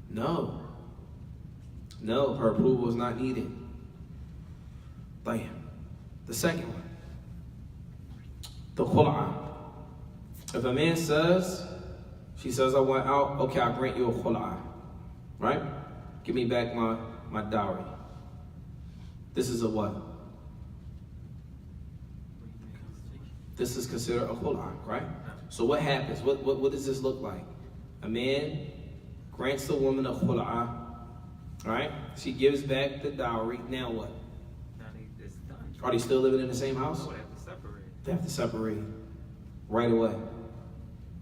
No. No, her approval is not needed. Like the second one, the khula. If a man says, she says, I want out, okay, I'll grant you a khula. Right? Give me back my dowry. This is a what? This is considered a khula, right? So what happens? What does this look like? A man grants the woman a khula, right? She gives back the dowry. Now what? It's done. Are they still living in the same house? No, they have to separate. They have to separate right away,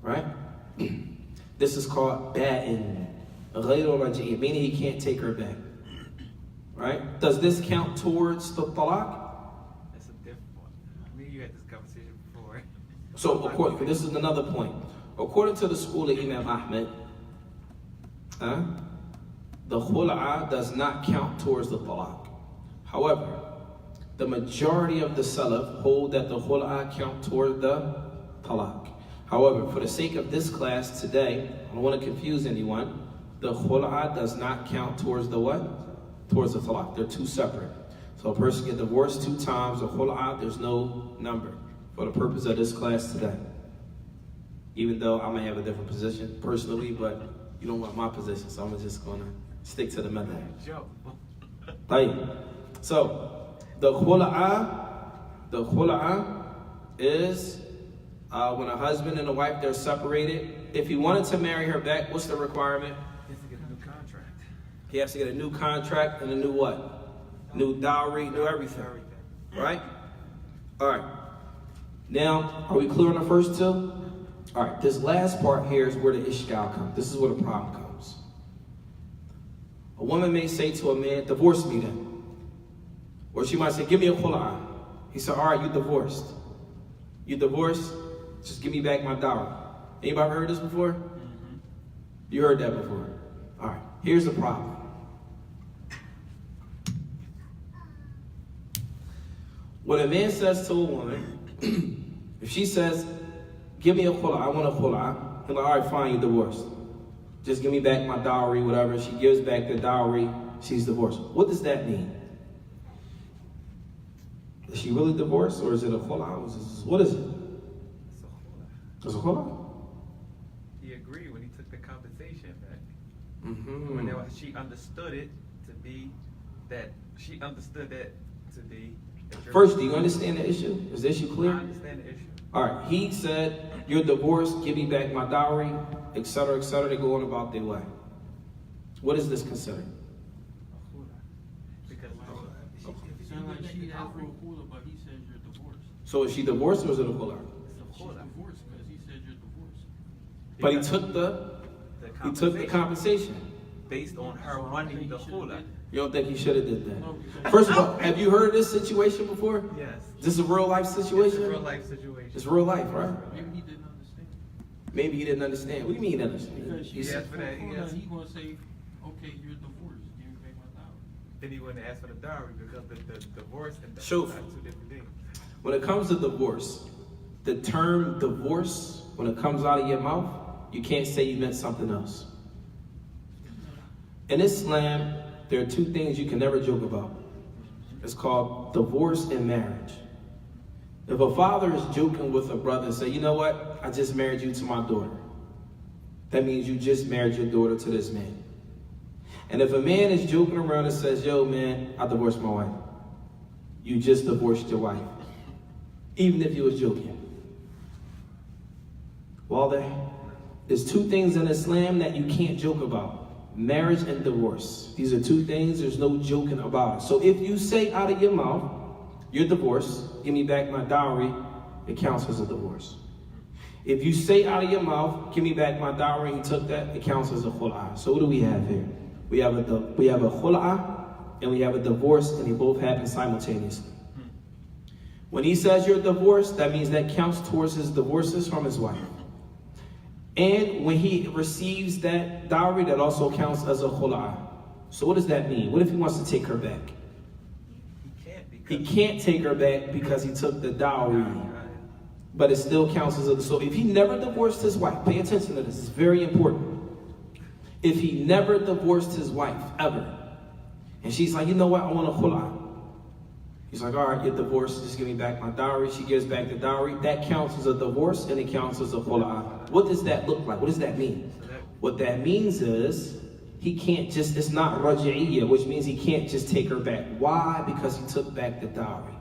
right? This is called ba'in, meaning he can't take her back, right? Does this count towards the talaq? That's a different one. Me and you had this conversation before. So, according, this is another point. According to the school of Imam Ahmed, the khul'a does not count towards the talaq. However, the majority of the salaf hold that the khul'a count toward the talaq. However, for the sake of this class today, I don't want to confuse anyone. The khul'a does not count towards the what? Towards the talaq. They're two separate. So a person get divorced 2 times, the khul'a, there's no number for the purpose of this class today. Even though I may have a different position personally, but you don't want my position, so I'm just gonna stick to the method. Right. So the khul'a is when a husband and a wife, they're separated. If he wanted to marry her back, what's the requirement? He has to get a new contract. He has to get a new contract and a new what? New dowry, new everything. Right? Alright. Now, are we clear on the first two? Alright, this last part here is where the ishkal comes. This is where the problem comes. A woman may say to a man, divorce me then. Or she might say, give me a khul'a. He said, alright, you divorced. You divorced? Just give me back my dowry. Anybody heard this before? You heard that before. Alright, here's the problem. When a man says to a woman, if she says, give me a khul'a, I want a khul'a, he's like, alright, fine, you're divorced. Just give me back my dowry, whatever. She gives back the dowry, she's divorced. What does that mean? Is she really divorced, or is it a khul'a? What is it? It's a khul'a. It's a khul'a? He agreed when he took the compensation back. Mm-hmm. When she understood it to be that, she understood that to be. First, do you understand the issue? Is the issue clear? I understand the issue. Alright, he said, you're divorced, give me back my dowry, etc., etc. They go on about their way. What is this considered? Because It sounds like she asked for a khula, but he said you're divorced. So is she divorced or is it a khul'a? She's divorced because he said you're divorced. But he took the compensation. based on her wanting the khula. You don't think he should have did that? First of all, have you heard of this situation before? Yes. Is this a real life situation? It's a real life situation. It's real life, right? Maybe he didn't understand. Maybe he didn't understand. What do you mean he didn't understand? Because she He said asked for that, he khula, asked- he gonna say, okay, you're divorced. Give me back my dowry. Then he wouldn't ask for the dowry because the divorce and the Sure. are two different things. When it comes to divorce, the term divorce, when it comes out of your mouth, you can't say you meant something else. In Islam, there are 2 things you can never joke about. It's called divorce and marriage. If a father is joking with a brother and say, you know what, I just married you to my daughter. That means you just married your daughter to this man. And if a man is joking around and says, yo man, I divorced my wife. You just divorced your wife. Even if you was joking. Well, there's two things in Islam that you can't joke about. Marriage and divorce. These are two things, there's no joking about it. So if you say out of your mouth, you're divorced, give me back my dowry, it counts as a divorce. If you say out of your mouth, give me back my dowry, he took that, it counts as a khula. So what do we have here? We have a khula and we have a divorce, and they both happen simultaneously. When he says you're divorced, that means that counts towards his divorces from his wife. And when he receives that dowry, that also counts as a khula. So what does that mean? What if he wants to take her back? He can't take her back because he took the dowry. But it still counts as a... So if he never divorced his wife, pay attention to this, it's very important. If he never divorced his wife, ever, and she's like, you know what, I want a khula. He's like, all right, you're divorced, just give me back my dowry. She gives back the dowry. That counts as a divorce, and it counts as a khula. What does that look like? What does that mean? What that means is, he can't just, it's not raj'iyya, which means he can't just take her back. Why? Because he took back the dowry.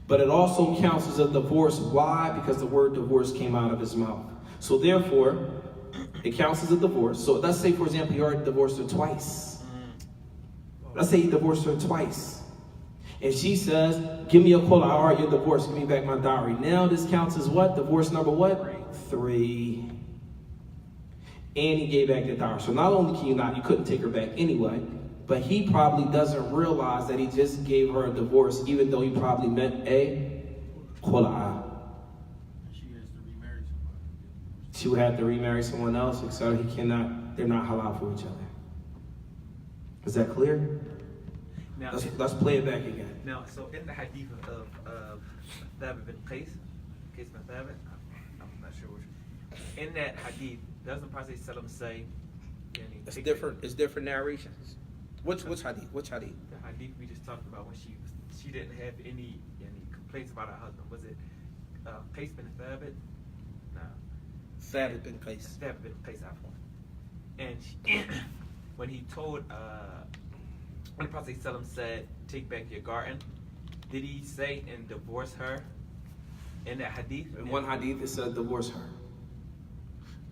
But it also counts as a divorce. Why? Because the word divorce came out of his mouth. So therefore, it counts as a divorce. So let's say, for example, he already divorced her twice. Let's say he divorced her twice. And she says, give me a khula. All right, you're divorced. Give me back my dowry. Now this counts as what? Divorce number what? 3. And he gave back the dowry. So not only can you couldn't take her back anyway, but he probably doesn't realize that he just gave her a divorce, even though he probably meant a khula. She has to remarry somebody. She would have to remarry someone else, etc. He cannot, they're not halal for each other. Is that clear? Now, Let's play it back again. Now, so in the hadith of Thabit bin Qais bin Thabit, I'm not sure which. In that hadith, doesn't the Prophet ﷺ say? It's different. It's different narrations. Which hadith? Which hadith? The hadith we just talked about when she didn't have any complaints about her husband. Was it Qais bin Thabit? No. Thabit bin Qais. Thabit bin Qais, and she, when he told when the Prophet ﷺ said, "Take back your garden," did he say and divorce her in that hadith? In one hadith it said divorce her.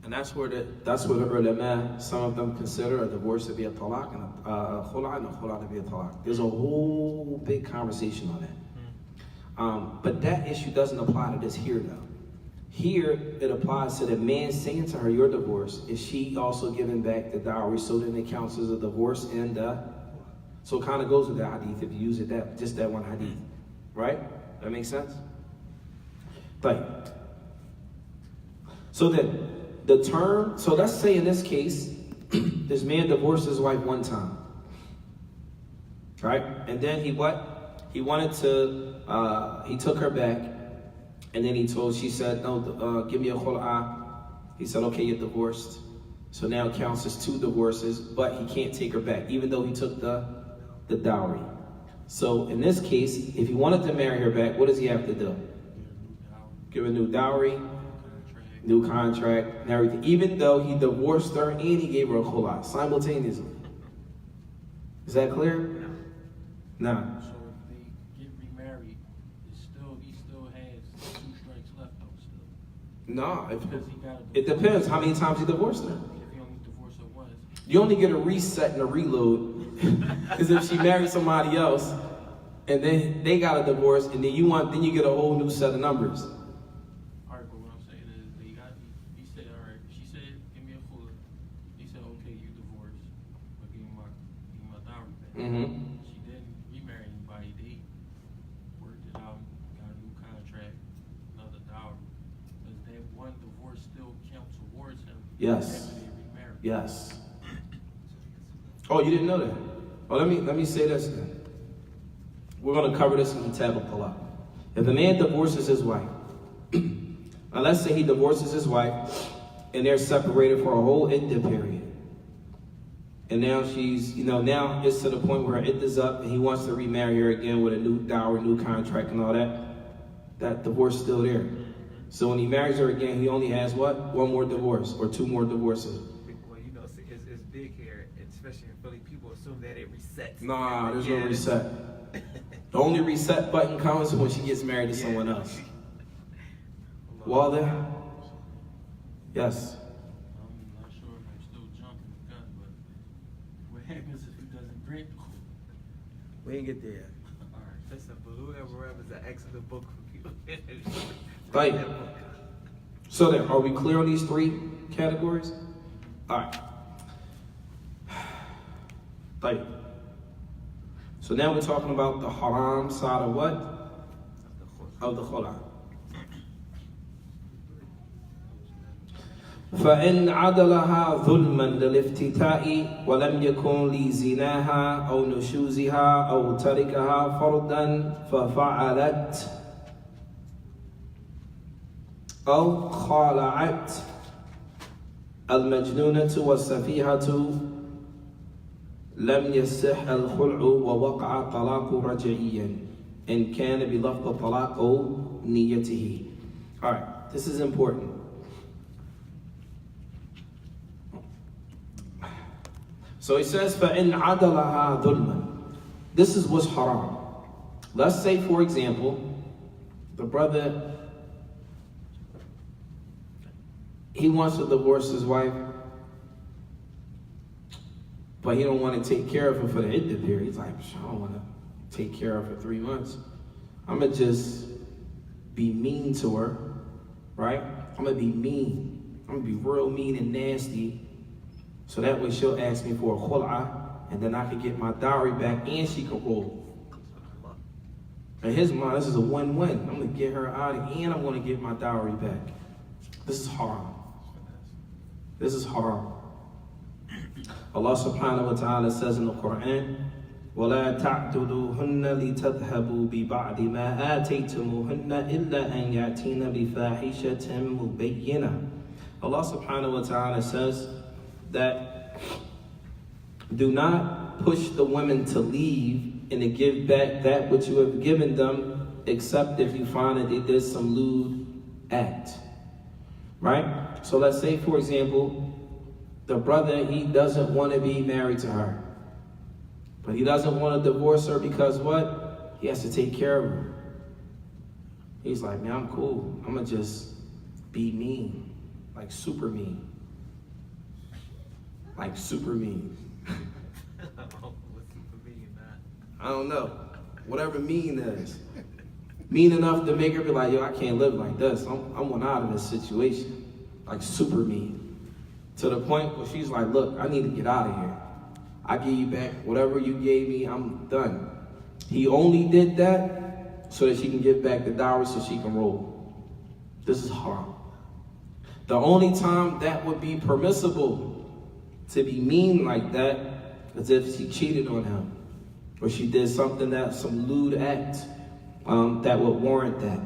And that's where the ulama, some of them consider a divorce to be a talaq and a khula and a khula to be a talaq. There's a whole big conversation on that. But that issue doesn't apply to this here though. Here it applies to the man saying to her, you're divorced. Is she also giving back the dowry? So then it counts as a divorce and so it kind of goes with the hadith if you use it just that one hadith. Right? That makes sense? But so then the term, so let's say in this case, this man divorced his wife one time. Right? And then he what? He wanted to, he took her back. And then she said, no, give me a khul'a. He said, okay, you're divorced. So now it counts as 2 divorces, but he can't take her back, even though he took the dowry. So in this case, if he wanted to marry her back, what does he have to do? Give a new dowry, new contract, and everything. Even though he divorced her and he gave her a khul'a simultaneously. Is that clear? No. So if they get remarried, he still has 2 strikes left though still. No, Because he got it depends how many times he divorced her. If he only divorced her once. You only get a reset and a reload. Because if she married somebody else and then they got a divorce and then you get a whole new set of numbers. Alright, but what I'm saying is he said, alright, she said, give me a khula. He said, okay, you divorced, but give me my dowry back. Mm-hmm. She didn't remarry anybody. They worked it out, got a new contract, another dowry. Does that one divorce still count towards him? Yes. After they remarried? Yes. Oh, you didn't know that? Well, let me say this then. We're going to cover this in the tab of talaq. If a man divorces his wife, now let's say he divorces his wife and they're separated for a whole iddah period. And now she's, now it's to the point where her iddah is up and he wants to remarry her again with a new dowry, new contract and all that. that divorce is still there. So when he marries her again, he only has what? One more divorce or two more divorces. Well, you know, it's big here, especially in Philly. People assume that it resets. Nah, there's no reset. The only reset button comes when she gets married to someone else. Walden? Yes. I'm not sure if I'm still jumping the gun, but what happens if he doesn't grant the Khul? We ain't get there yet. All right, listen, Bulugh al-Maram is an excellent book for people. Right. So then, are we clear on these three categories? All right. Right. So now we're talking about the haram side of what? Of the khula. فإن عدلها ظلما للافتتاء ولم يكن لزناها أو نشوزها أو تركها فردا ففعلت أو خالعت المجنونة والسفيهة لم يصح الخلع ووقع طلاق رجعيا إن كان بلفظ الطلاق أو نيته. All right, this is important. So he says, فَإِنْ عَدَلَهَا ظُلْمًا. This is what's haram. Let's say, for example, the brother, he wants to divorce his wife, but he don't want to take care of her for the iddah period. He's like, I don't want to take care of her 3 months. I'm going to just be mean to her, right? I'm going to be mean. I'm going to be real mean and nasty. So that way she'll ask me for a khul'ah, and then I can get my dowry back and she can roll. In his mind, this is a win-win. I'm going to get her out and I'm going to get my dowry back. This is haram. This is haram. Allah subhanahu wa ta'ala says in the Quran, وَلَا تَعْدُلُوهُنَّ لِتَذْهَبُوا بِبَعْدِ مَا آتَيْتُمُوهُنَّ إِلَّا أَنْ يَأْتِينَ بِفَاحِشَةٍ مُبَيِّنَةٍ. Allah subhanahu wa ta'ala says that do not push the women to leave and to give back that which you have given them, except if you find that they did some lewd act. Right? So let's say, for example, the brother, he doesn't want to be married to her. But he doesn't want to divorce her because what? He has to take care of her. He's like, man, I'm cool. I'm going to just be mean. Like super mean. Like super mean. I don't know. Whatever mean is. Mean enough to make her be like, yo, I can't live like this. I want out of this situation. Like super mean. To the point where she's like, look, I need to get out of here. I give you back whatever you gave me, I'm done. He only did that so that she can get back the dowry so she can roll. This is haram. The only time that would be permissible to be mean like that is if she cheated on him, or she did something that, some lewd act that would warrant that.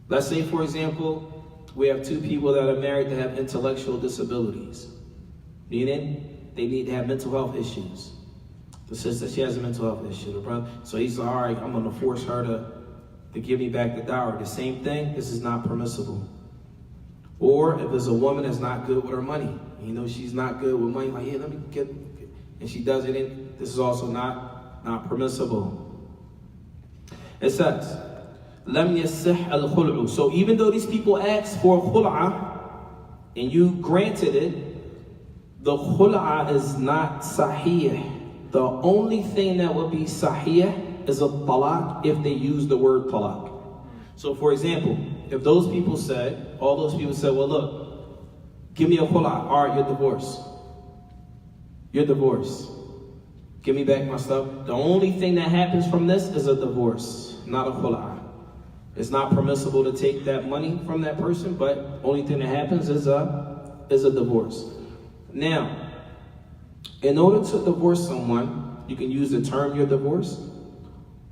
Let's say, for example, we have two people that are married that have intellectual disabilities, meaning they need to have mental health issues. The sister, she has a mental health issue. The brother, so he's like, all right, I'm going to force her to give me back the dowry. The same thing, this is not permissible. Or if there's a woman that's not good with her money, you know she's not good with money, like, yeah, let me get, and she does it in, this is also not permissible. It says, لم يصح الخلع. So even though these people asked for khul'ah and you granted it, the khul'ah is not sahih. The only thing that would be sahih is a talaq if they use the word talaq. So for example, if those people said, all those people said, well look, give me a khul'ah, all right, you're divorced. You're divorced. Give me back my stuff. The only thing that happens from this is a divorce, not a khul'ah. It's not permissible to take that money from that person, but only thing that happens is a divorce. Now, in order to divorce someone, you can use the term you're divorced.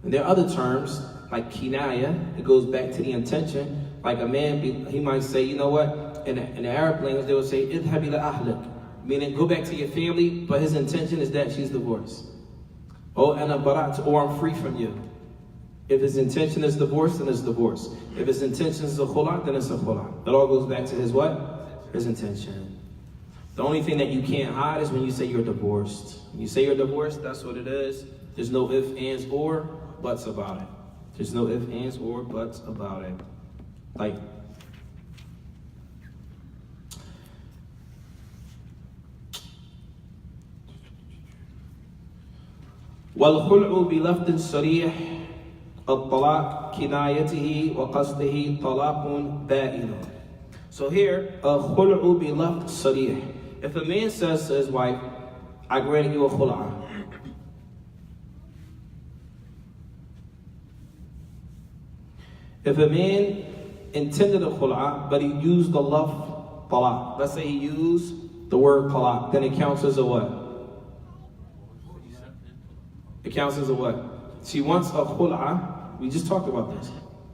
And there are other terms, like kinaya, it goes back to the intention. Like a man, he might say, you know what, in the Arab language, they would say, idhab ila ahlik, meaning go back to your family, but his intention is that she's divorced. Oh, and a barat, or I'm free from you. If his intention is divorce, then it's divorce. If his intention is a khula, then it's a khula. It all goes back to his what? His intention. The only thing that you can't hide is when you say you're divorced. When you say you're divorced, that's what it is. There's no ifs, ands, or buts about it. There's no ifs, ands, or buts about it. Like, والخلع بلفظ صريح الطلاق كنايته وقصده طلاق بائن. So here, الخلع بلفظ صريح. If a man says to his wife, I grant you a khul'a. If a man intended a khul'a, but he used the lafz talaq, let's say he used the word talaq, then it counts as a what? It counts as a what? She wants a khul'a. We just talked about this.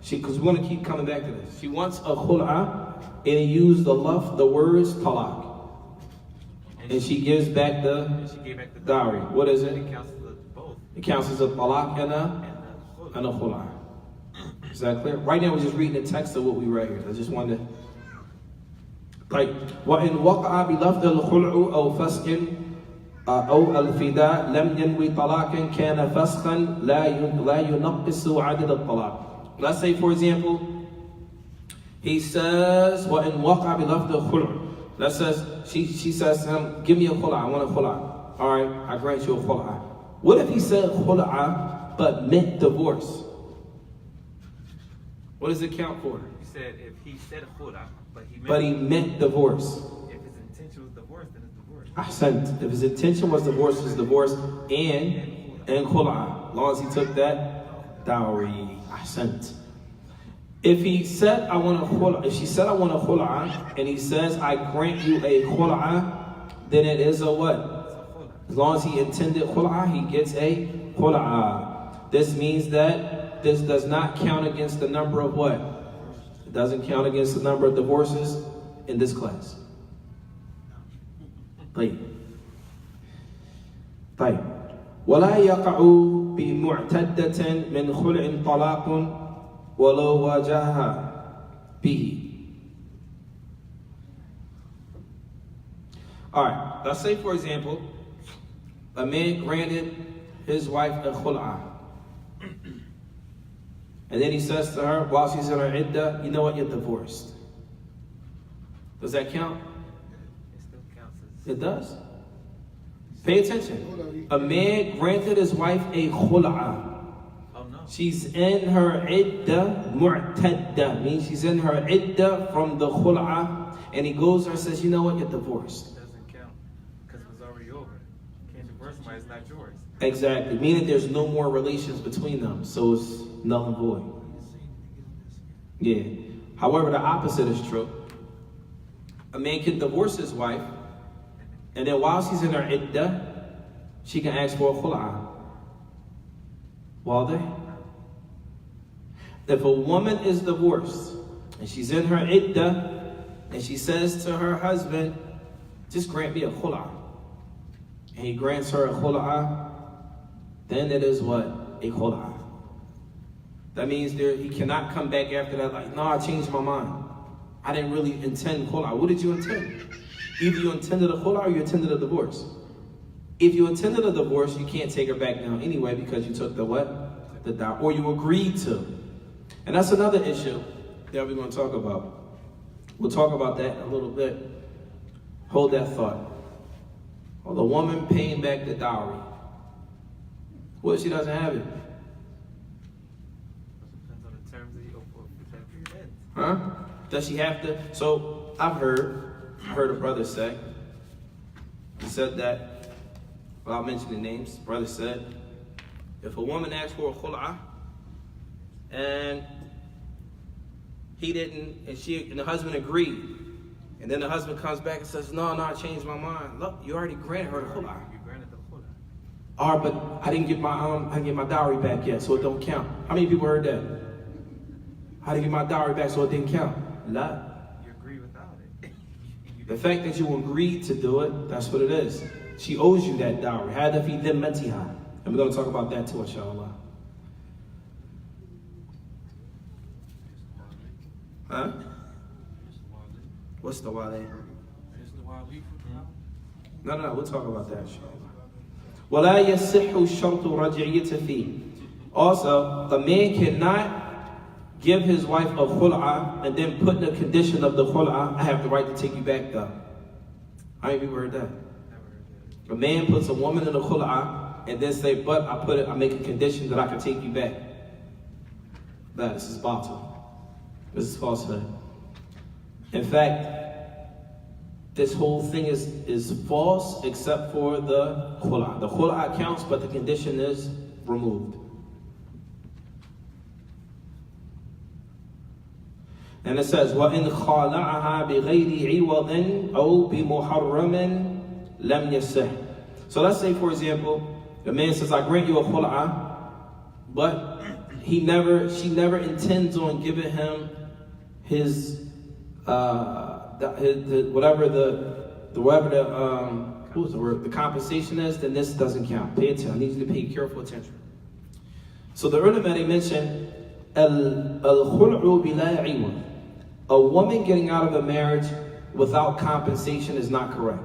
Because we're going to keep coming back to this. She wants a khul'a, and he used the lafz, the words talaq. And she gives back the dowry. What is it? It counts as both. It counts as a talaq and a khul'a. Is that clear? Right now we're just reading the text of what we read here. I just wanted to... Like, وَإِنْ وَقَعَ بِلَفْظِ الْخُلْعُ أَوْ فَسْقٍ أو الفداء لم ينوي طلاقا كان فسخا لا ينقص عدد الطلاق. Let's say, for example, he says, وَإِنْ وَقَعَ بِلَفْظِ الْخُلْعُ. That says, she says to him, give me a khul'a, I want a khul'a. All right, I grant you a khul'a. What if he said khul'a but meant divorce? What does it count for? You said if he said khula, but he meant divorce. If his intention was divorce, then it's divorce. Ahsant. If his intention was divorce, it's divorce and khul'a. As long as he took that dowry. Ahsant. If he said, I want a khul'a, if she said, I want a khul'a, and he says, I grant you a khul'a, then it is a what? As long as he intended khul'a, he gets a khul'a. This means that this does not count against the number of what? It doesn't count against the number of divorces in this class. طيب. ولا يقع بمعتدة من خلع طلاق ولو واجهها به. Alright, let's say for example, a man granted his wife a khul'a. And then he says to her, while she's in her iddah, you know what, you're divorced. Does that count? It still counts as... It does. Pay attention. A man granted his wife a khul'a. Oh no. She's in her iddah, mu'tadda, means she's in her iddah from the khul'a. And he goes to her and says, you know what, you're divorced. It doesn't count because it was already over. You can't divorce somebody, it's not yours. Exactly, meaning there's no more relations between them, so it's null and void. Yeah. However, the opposite is true. A man can divorce his wife, and then while she's in her iddah, she can ask for a khul'a. Wadah? If a woman is divorced, and she's in her iddah, and she says to her husband, just grant me a khul'a, and he grants her a khul'a, then it is what? A khul'a. That means he cannot come back after that like, no, I changed my mind. I didn't really intend khul'a. What did you intend? Either you intended a khul'a or you intended a divorce. If you intended a divorce, you can't take her back now anyway because you took the what? The dowry, or you agreed to. And that's another issue that we're going to talk about. We'll talk about that in a little bit. Hold that thought. Or the woman paying back the dowry. What if she doesn't have it? Depends on the terms that you offer that period. Huh? Does she have to? So I've heard a brother say, he said that, well, I'll mention the names. Brother said, if a woman asks for a khul'a and he didn't, and the husband agreed, and then the husband comes back and says, no, I changed my mind. Look, you already granted her the khul'a. You granted the khula. All right, but I didn't get my dowry back yet, so it don't count. How many people heard that? I didn't get my dowry back, so it didn't count. La. You agree without it. The fact that you agreed to do it, that's what it is. She owes you that dowry. And we're going to talk about that too, inshallah. Huh? It's the wali. What's the wale? It's the wali for the house. No, we'll talk about that. وَلَا يَصِحُّ الشَّرْطُ رَجْعِيَّةَ فِيهِ. Also, a man cannot give his wife a khul'ah and then put in the condition of the khul'ah, I have the right to take you back though. How many people heard that? A man puts a woman in a khul'ah and then say, but I make a condition that I can take you back. That this is batil. This is falsehood. In fact, this whole thing is false except for the khul'ah. The khul'ah counts, but the condition is removed. And it says, وَإِنْ خَالَعَهَا بِغَيْرِ عِوَضٍ أَوْ بِمُحَرَّمٍ لَمْ يَصِحْ. So let's say, for example, the man says, I grant you a khul'ah, but she never intends on giving him his whatever the compensation is, then this doesn't count. Pay attention. I need you to pay careful attention. So the ulama, they mentioned al-khul'u bila iwad. A woman getting out of a marriage without compensation is not correct.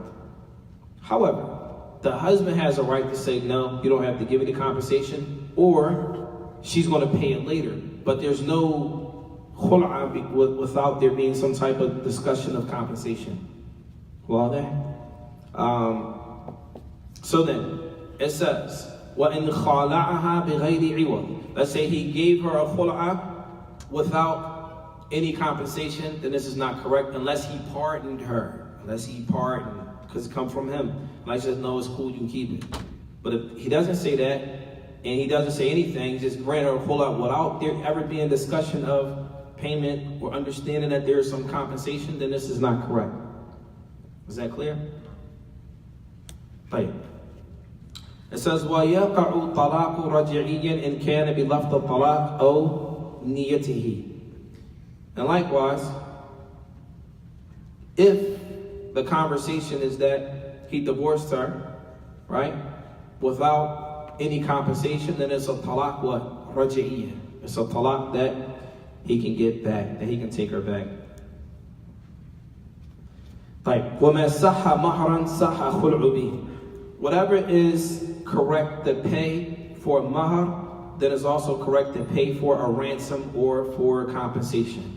However, the husband has a right to say, no, you don't have to give me the compensation, or she's going to pay it later. But there's no khul'ah without there being some type of discussion of compensation. Well, there. So then, it says, وَإِنْ خَالَعَهَا بِغَيْرِ عِوَضٍ. Let's say he gave her a khul'ah without any compensation, then this is not correct unless he pardoned her. Unless he pardoned, because it comes from him. Like says, no, it's cool, you can keep it. But if he doesn't say that, and he doesn't say anything, he just grant her a khul'ah without there ever being discussion of payment or understanding that there is some compensation, then this is not correct. Is that clear? Right. It says, وَيَقَعُ طَلَاقُ رَجِعِيًّا إِنْ كَانَ بِلَفْظِ الطَّلَاقِ أَوْ نِيَّتِهِ. And likewise, if the conversation is that he divorced her, right, without any compensation, then it's a talaq what? Raja'iyya. It's a talaq that he can get back, that he can take her back. Right. وَمَا صَحَّ مَهْرًا صَحَّ خُلْعُ بِهِ. Whatever is correct to pay for mahar, then is also correct to pay for a ransom or for compensation.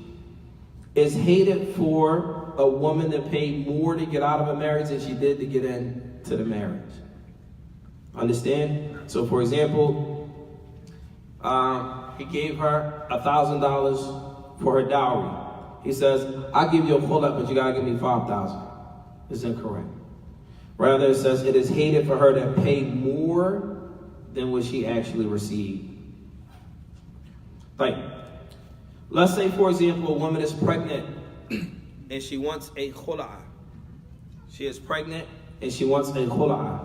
It's hated for a woman to pay more to get out of a marriage than she did to get into the marriage. Understand? So for example, he gave her $1,000 for her dowry. He says, I'll give you a khul'ah, but you gotta give me $5,000. It's incorrect. Rather, it says it is hated for her to pay more than what she actually received. Right. Let's say, for example, a woman is pregnant and she wants a khul'ah. She is pregnant and she wants a khul'ah.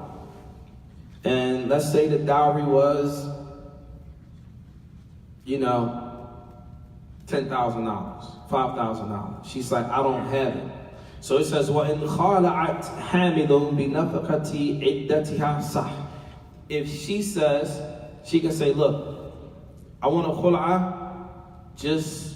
And let's say the dowry was, $10,000, $5,000. She's like, I don't have it. So it says, وَإِنْ خَالَعَتْ حَامِلٌ بِنَفَقَةِ عِدَّتِهَا صَحْ. If she says, she can say, look, I want a khul'ah, just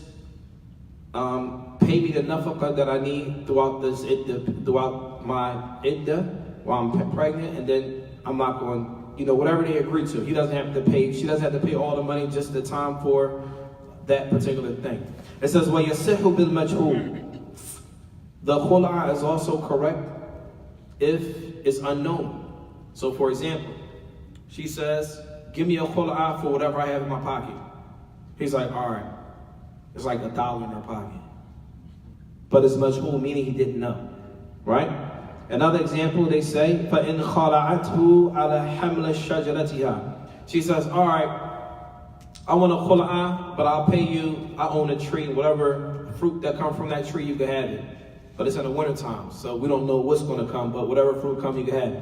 pay me the nafaqah that I need throughout this iddah, throughout my iddah, while I'm pregnant, and then I'm not going, whatever they agree to. He doesn't have to pay, she doesn't have to pay all the money, just the time for that particular thing. It says, وَيَصِحُ بِالْمَجْهُولِ. The khul'ah is also correct if it's unknown. So for example, she says, give me a khul'ah for whatever I have in my pocket. He's like, all right. It's like $1 in her pocket. But it's majhul, meaning he didn't know. Right? Another example, they say, فَإِنْ خَلَعَتْهُ عَلَى حَمْلِ شَجَرَتِهَا. She says, all right, I want a khul'ah, but I'll pay you, I own a tree, whatever fruit that comes from that tree, you can have it. But it's in the wintertime, so we don't know what's going to come, but whatever fruit comes, you can have it.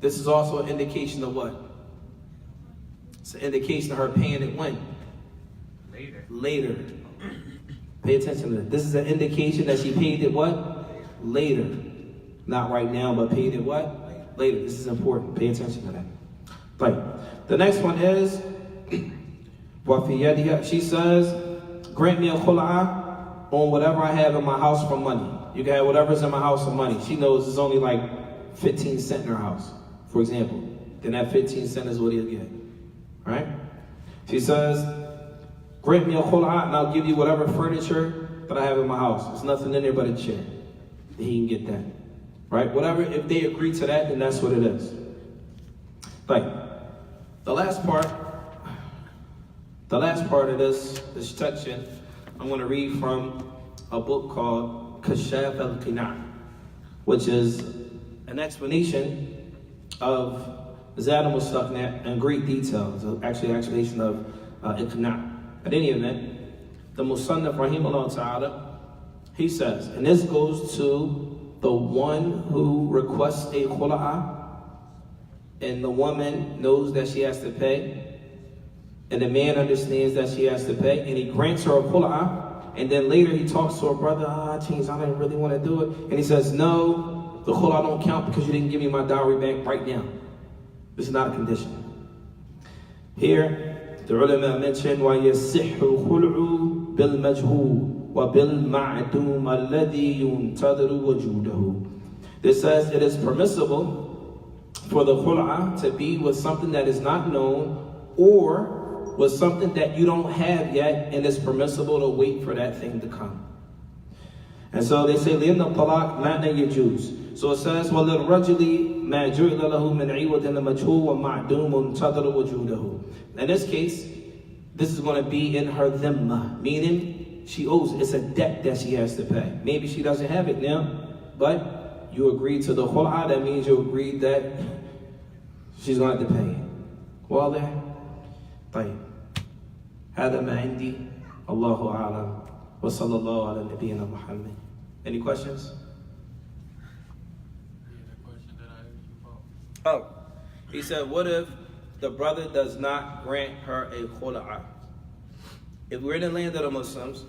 This is also an indication of what? It's an indication of her paying it when? Later. Pay attention to this. This is an indication that she paid it what? Later. Not right now, but paid it what? Later. This is important. Pay attention to that. Right. The next one is, she says, grant me a khul'ah, on whatever I have in my house for money. You can have whatever's in my house for money. She knows it's only like 15 cents in her house, for example. Then that 15 cents is what he'll get, right? She says, grant me a khula and I'll give you whatever furniture that I have in my house. There's nothing in there but a chair. Then he can get that, right? Whatever, if they agree to that, then that's what it is. Like, the last part of this section, I'm going to read from a book called Kashaf al-Qina', which is an explanation of Zaad Al-Mustaqni in great detail. It's actually an explanation of Iqna'. At any event, the Musannaf Rahimahullah Ta'ala, he says, and this goes to the one who requests a khula'ah, and the woman knows that she has to pay, and the man understands that she has to pay, and he grants her a khula'ah, and then later he talks to her brother, I changed, I didn't really want to do it, and he says, no, the khula'ah don't count because you didn't give me my dowry back right now. This is not a condition. Here, the ulama mentioned, وَيَصِحُّ الْخُلْعُ بِالْمَجْهُولِ وَبِالْمَعْدُومَ الَّذِي يُنْتَظِرُ وُجُودَهُ. This says it is permissible for the khul'ah to be with something that is not known or with something that you don't have yet, and it's permissible to wait for that thing to come. And so they say, لِأَنَّ الطَّلَاقِ مَعْنَى يَجُوزُ. So it says, وَلِلْرَجُلِ مَا جُعِلَ لَهُ مِنْ عِوَدٍ الْمَجْهُولِ وَمَعْدُومٌ تَظَرُ وُجُودَهُ. In this case, this is going to be in her dhimma, meaning she owes it. It's a debt that she has to pay. Maybe she doesn't have it now, but you agreed to the khul'ah. That means you agreed that she's going to have to pay it. واضح؟ طيب. هذا ما عندي. الله أعلم. وصلى الله على نبينا محمد. Any questions? Oh, he said, what if the brother does not grant her a khula'ah? If we're in the land of the Muslims,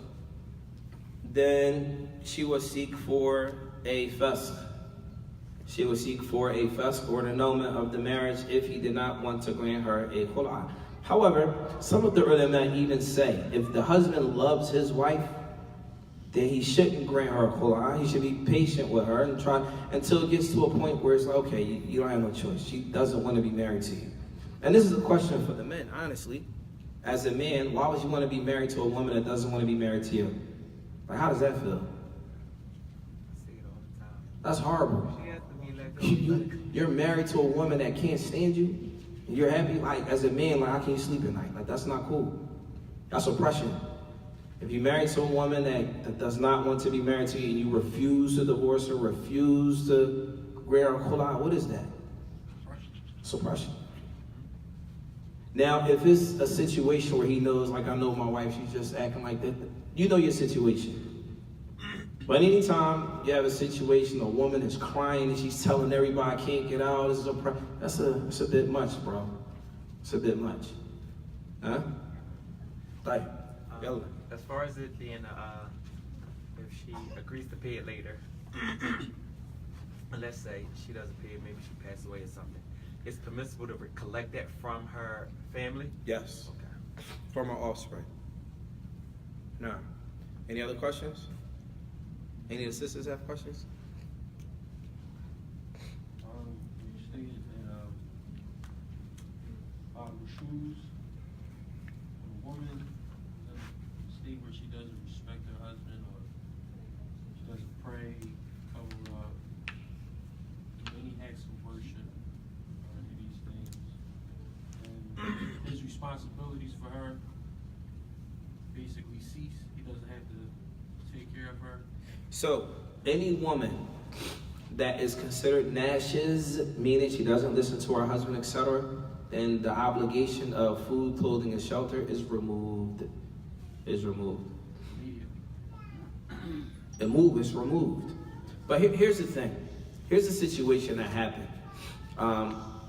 then she will seek for a fasq. She will seek for a fasq or an annulment of the marriage if he did not want to grant her a khula'ah. However, some of the ulama even say, if the husband loves his wife, then he shouldn't grant her a khula'ah. He should be patient with her and try until it gets to a point where it's like, okay, you don't have no choice. She doesn't want to be married to you. And this is a question for the men, honestly. As a man, why would you want to be married to a woman that doesn't want to be married to you? Like, how does that feel? I see it all the time. That's horrible. She has to be let go. You're married to a woman that can't stand you, and you're happy, like, as a man, like, I can't sleep at night. Like, that's not cool. That's oppression. If you're married to a woman that does not want to be married to you, and you refuse to divorce her, refuse to grant her khula'ah, what is that? Suppression. Now, if it's a situation where he knows, like, I know my wife, she's just acting like that, you know your situation. But anytime you have a situation, a woman is crying and she's telling everybody, I can't get out, this is that's a bit much, bro. It's a bit much. Huh? Like, as far as it being, if she agrees to pay it later, and let's say she doesn't pay it, maybe she passed away or something, it's permissible to collect that from her family? Yes. Okay. From her offspring. Now, any other questions? Any of the sisters have questions? You stated that about nushuz, a woman in a state where she doesn't respect her husband or she doesn't pray, cover up, do any acts of worship or any of these things, and his responsibilities for her basically cease. He doesn't have to take care of her. So, any woman that is considered nushuz, meaning she doesn't listen to her husband, etc., then the obligation of food, clothing, and shelter is removed. It's removed. It's removed. But here's the thing. Here's the situation that happened.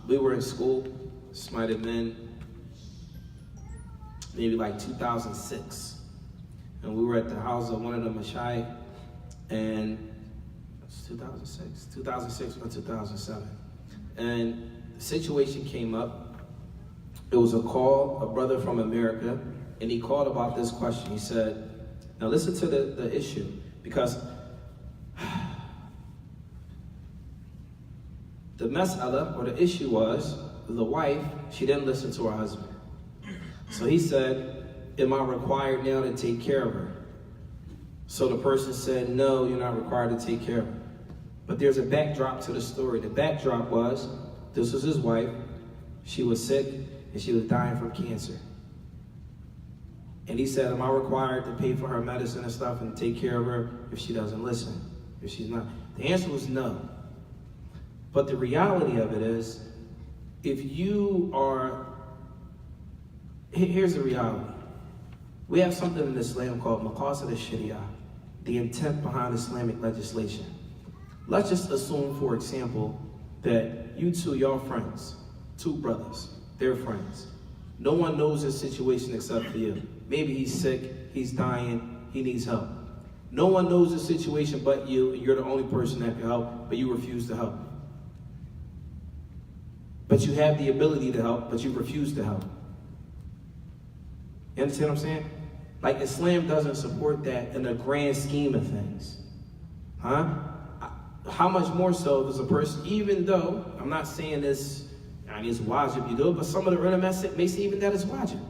We were in school. This might have been maybe like 2006. And we were at the house of one of the mashayikh. And it's 2006 or 2007. And the situation came up. It was a call, a brother from America, and he called about this question. He said, Now listen to the issue, because the mas'ala, or the issue was, the wife, she didn't listen to her husband. So he said, am I required now to take care of her? So the person said, no, you're not required to take care of her. But there's a backdrop to the story. The backdrop was, this was his wife, she was sick, and she was dying from cancer. And he said, am I required to pay for her medicine and stuff and take care of her if she doesn't listen, if she's not? The answer was no. But the reality of it is, if you are, here's the reality. We have something in Islam called maqasid al-sharia, the intent behind Islamic legislation. Let's just assume, for example, that you two, y'all friends, two brothers, they're friends. No one knows his situation except for you. Maybe he's sick, he's dying, he needs help. No one knows the situation but you, and you're the only person that can help, but you refuse to help. But you have the ability to help, but you refuse to help. You understand what I'm saying? Like, Islam doesn't support that in the grand scheme of things. Huh? How much more so does a person, even though, I'm not saying this, I mean, it's wajib you do it, but some of the ulama may say even that is wajib.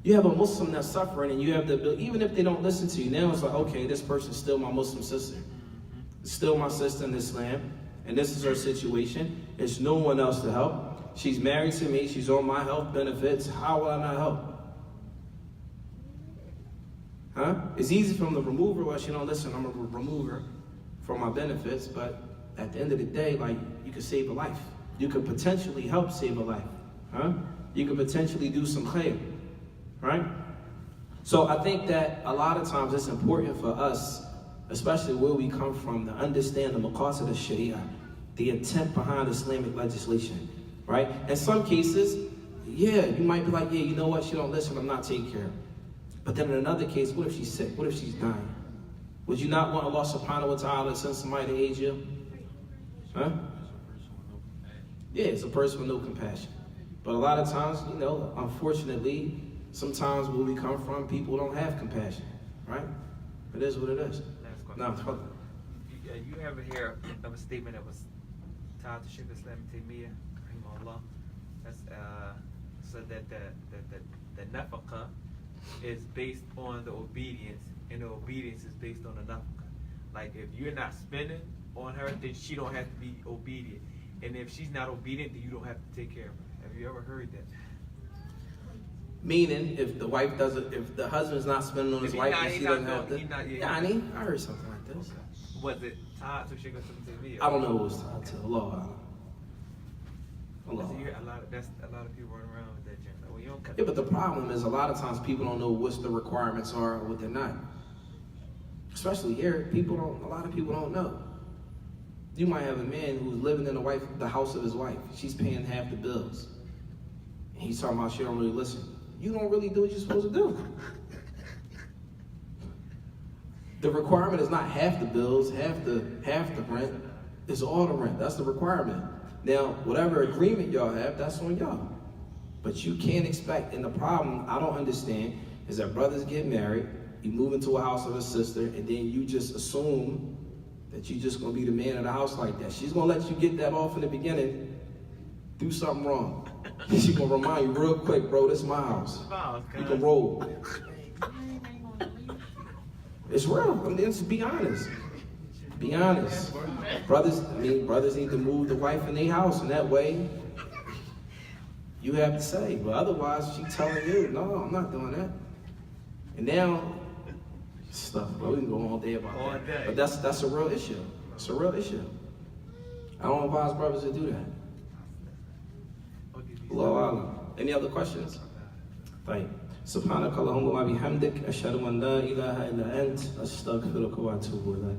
You have a Muslim that's suffering, and you have the ability, even if they don't listen to you, now it's like, okay, this person's still my Muslim sister. It's still my sister in Islam, and this is her situation. There's no one else to help. She's married to me, she's on my health benefits. How will I not help? Huh? It's easy from the remover, well, she don't listen, I'm a remover for my benefits, but at the end of the day, like, you could save a life. You could potentially help save a life. Huh? You could potentially do some khair. Right? So I think that a lot of times it's important for us, especially where we come from, to understand the maqasid al-sharia, the intent behind Islamic legislation. Right? In some cases, yeah, you might be like, yeah, you know what, she don't listen, I'm not taking care of her. But then in another case, what if she's sick? What if she's dying? Would you not want Allah subhanahu wa ta'ala to send somebody to aid you? Huh? Yeah, it's a person with no compassion. But a lot of times, you know, unfortunately, sometimes where we come from, people don't have compassion, right? It is what it is. Last question. No, you ever hear of a statement that was tied to Shaykh Islam Taymiyyah, rahimahullah? That's so that the nafaqah is based on the obedience, and the obedience is based on the nafaqah. Like, if you're not spending on her, then she don't have to be obedient. And if she's not obedient, then you don't have to take care of her. Have you ever heard that? meaning if the wife doesn't, if the husband's not spending on his wife, and she doesn't have to. Yeah, I heard something like this. Was it tied to Shaykh Islam Taymiyyah? I don't know what it was tied to. Allah. That's a lot of people running around with that gender. Well, you don't cut. Yeah, but the problem is a lot of times people don't know what the requirements are or what they're not. Especially here, a lot of people don't know. You might have a man who's living in the house of his wife. She's paying half the bills. And he's talking about she don't really listen. You don't really do what you're supposed to do. The requirement is not half the bills, half the rent. It's all the rent. That's the requirement. Now, whatever agreement y'all have, that's on y'all. But you can't expect, and the problem I don't understand is that brothers get married, you move into a house of a sister, and then you just assume that you're just gonna be the man of the house like that. She's gonna let you get that off in the beginning, do something wrong. She's gonna remind you real quick, bro, this is my house. You can roll. It's real. I mean, just be honest. Be honest. Brothers need to move the wife in their house, and that way you have to say. But otherwise, she's telling you, no, I'm not doing that. And now, stuff, bro, we can go all day about that. But that's a real issue. It's a real issue. I don't advise brothers to do that. Allah. Any other questions? Fine. سبحانك اللهم وبحمدك أشهد أن لا إله إلا أنت أستغفرك وأتوب إليك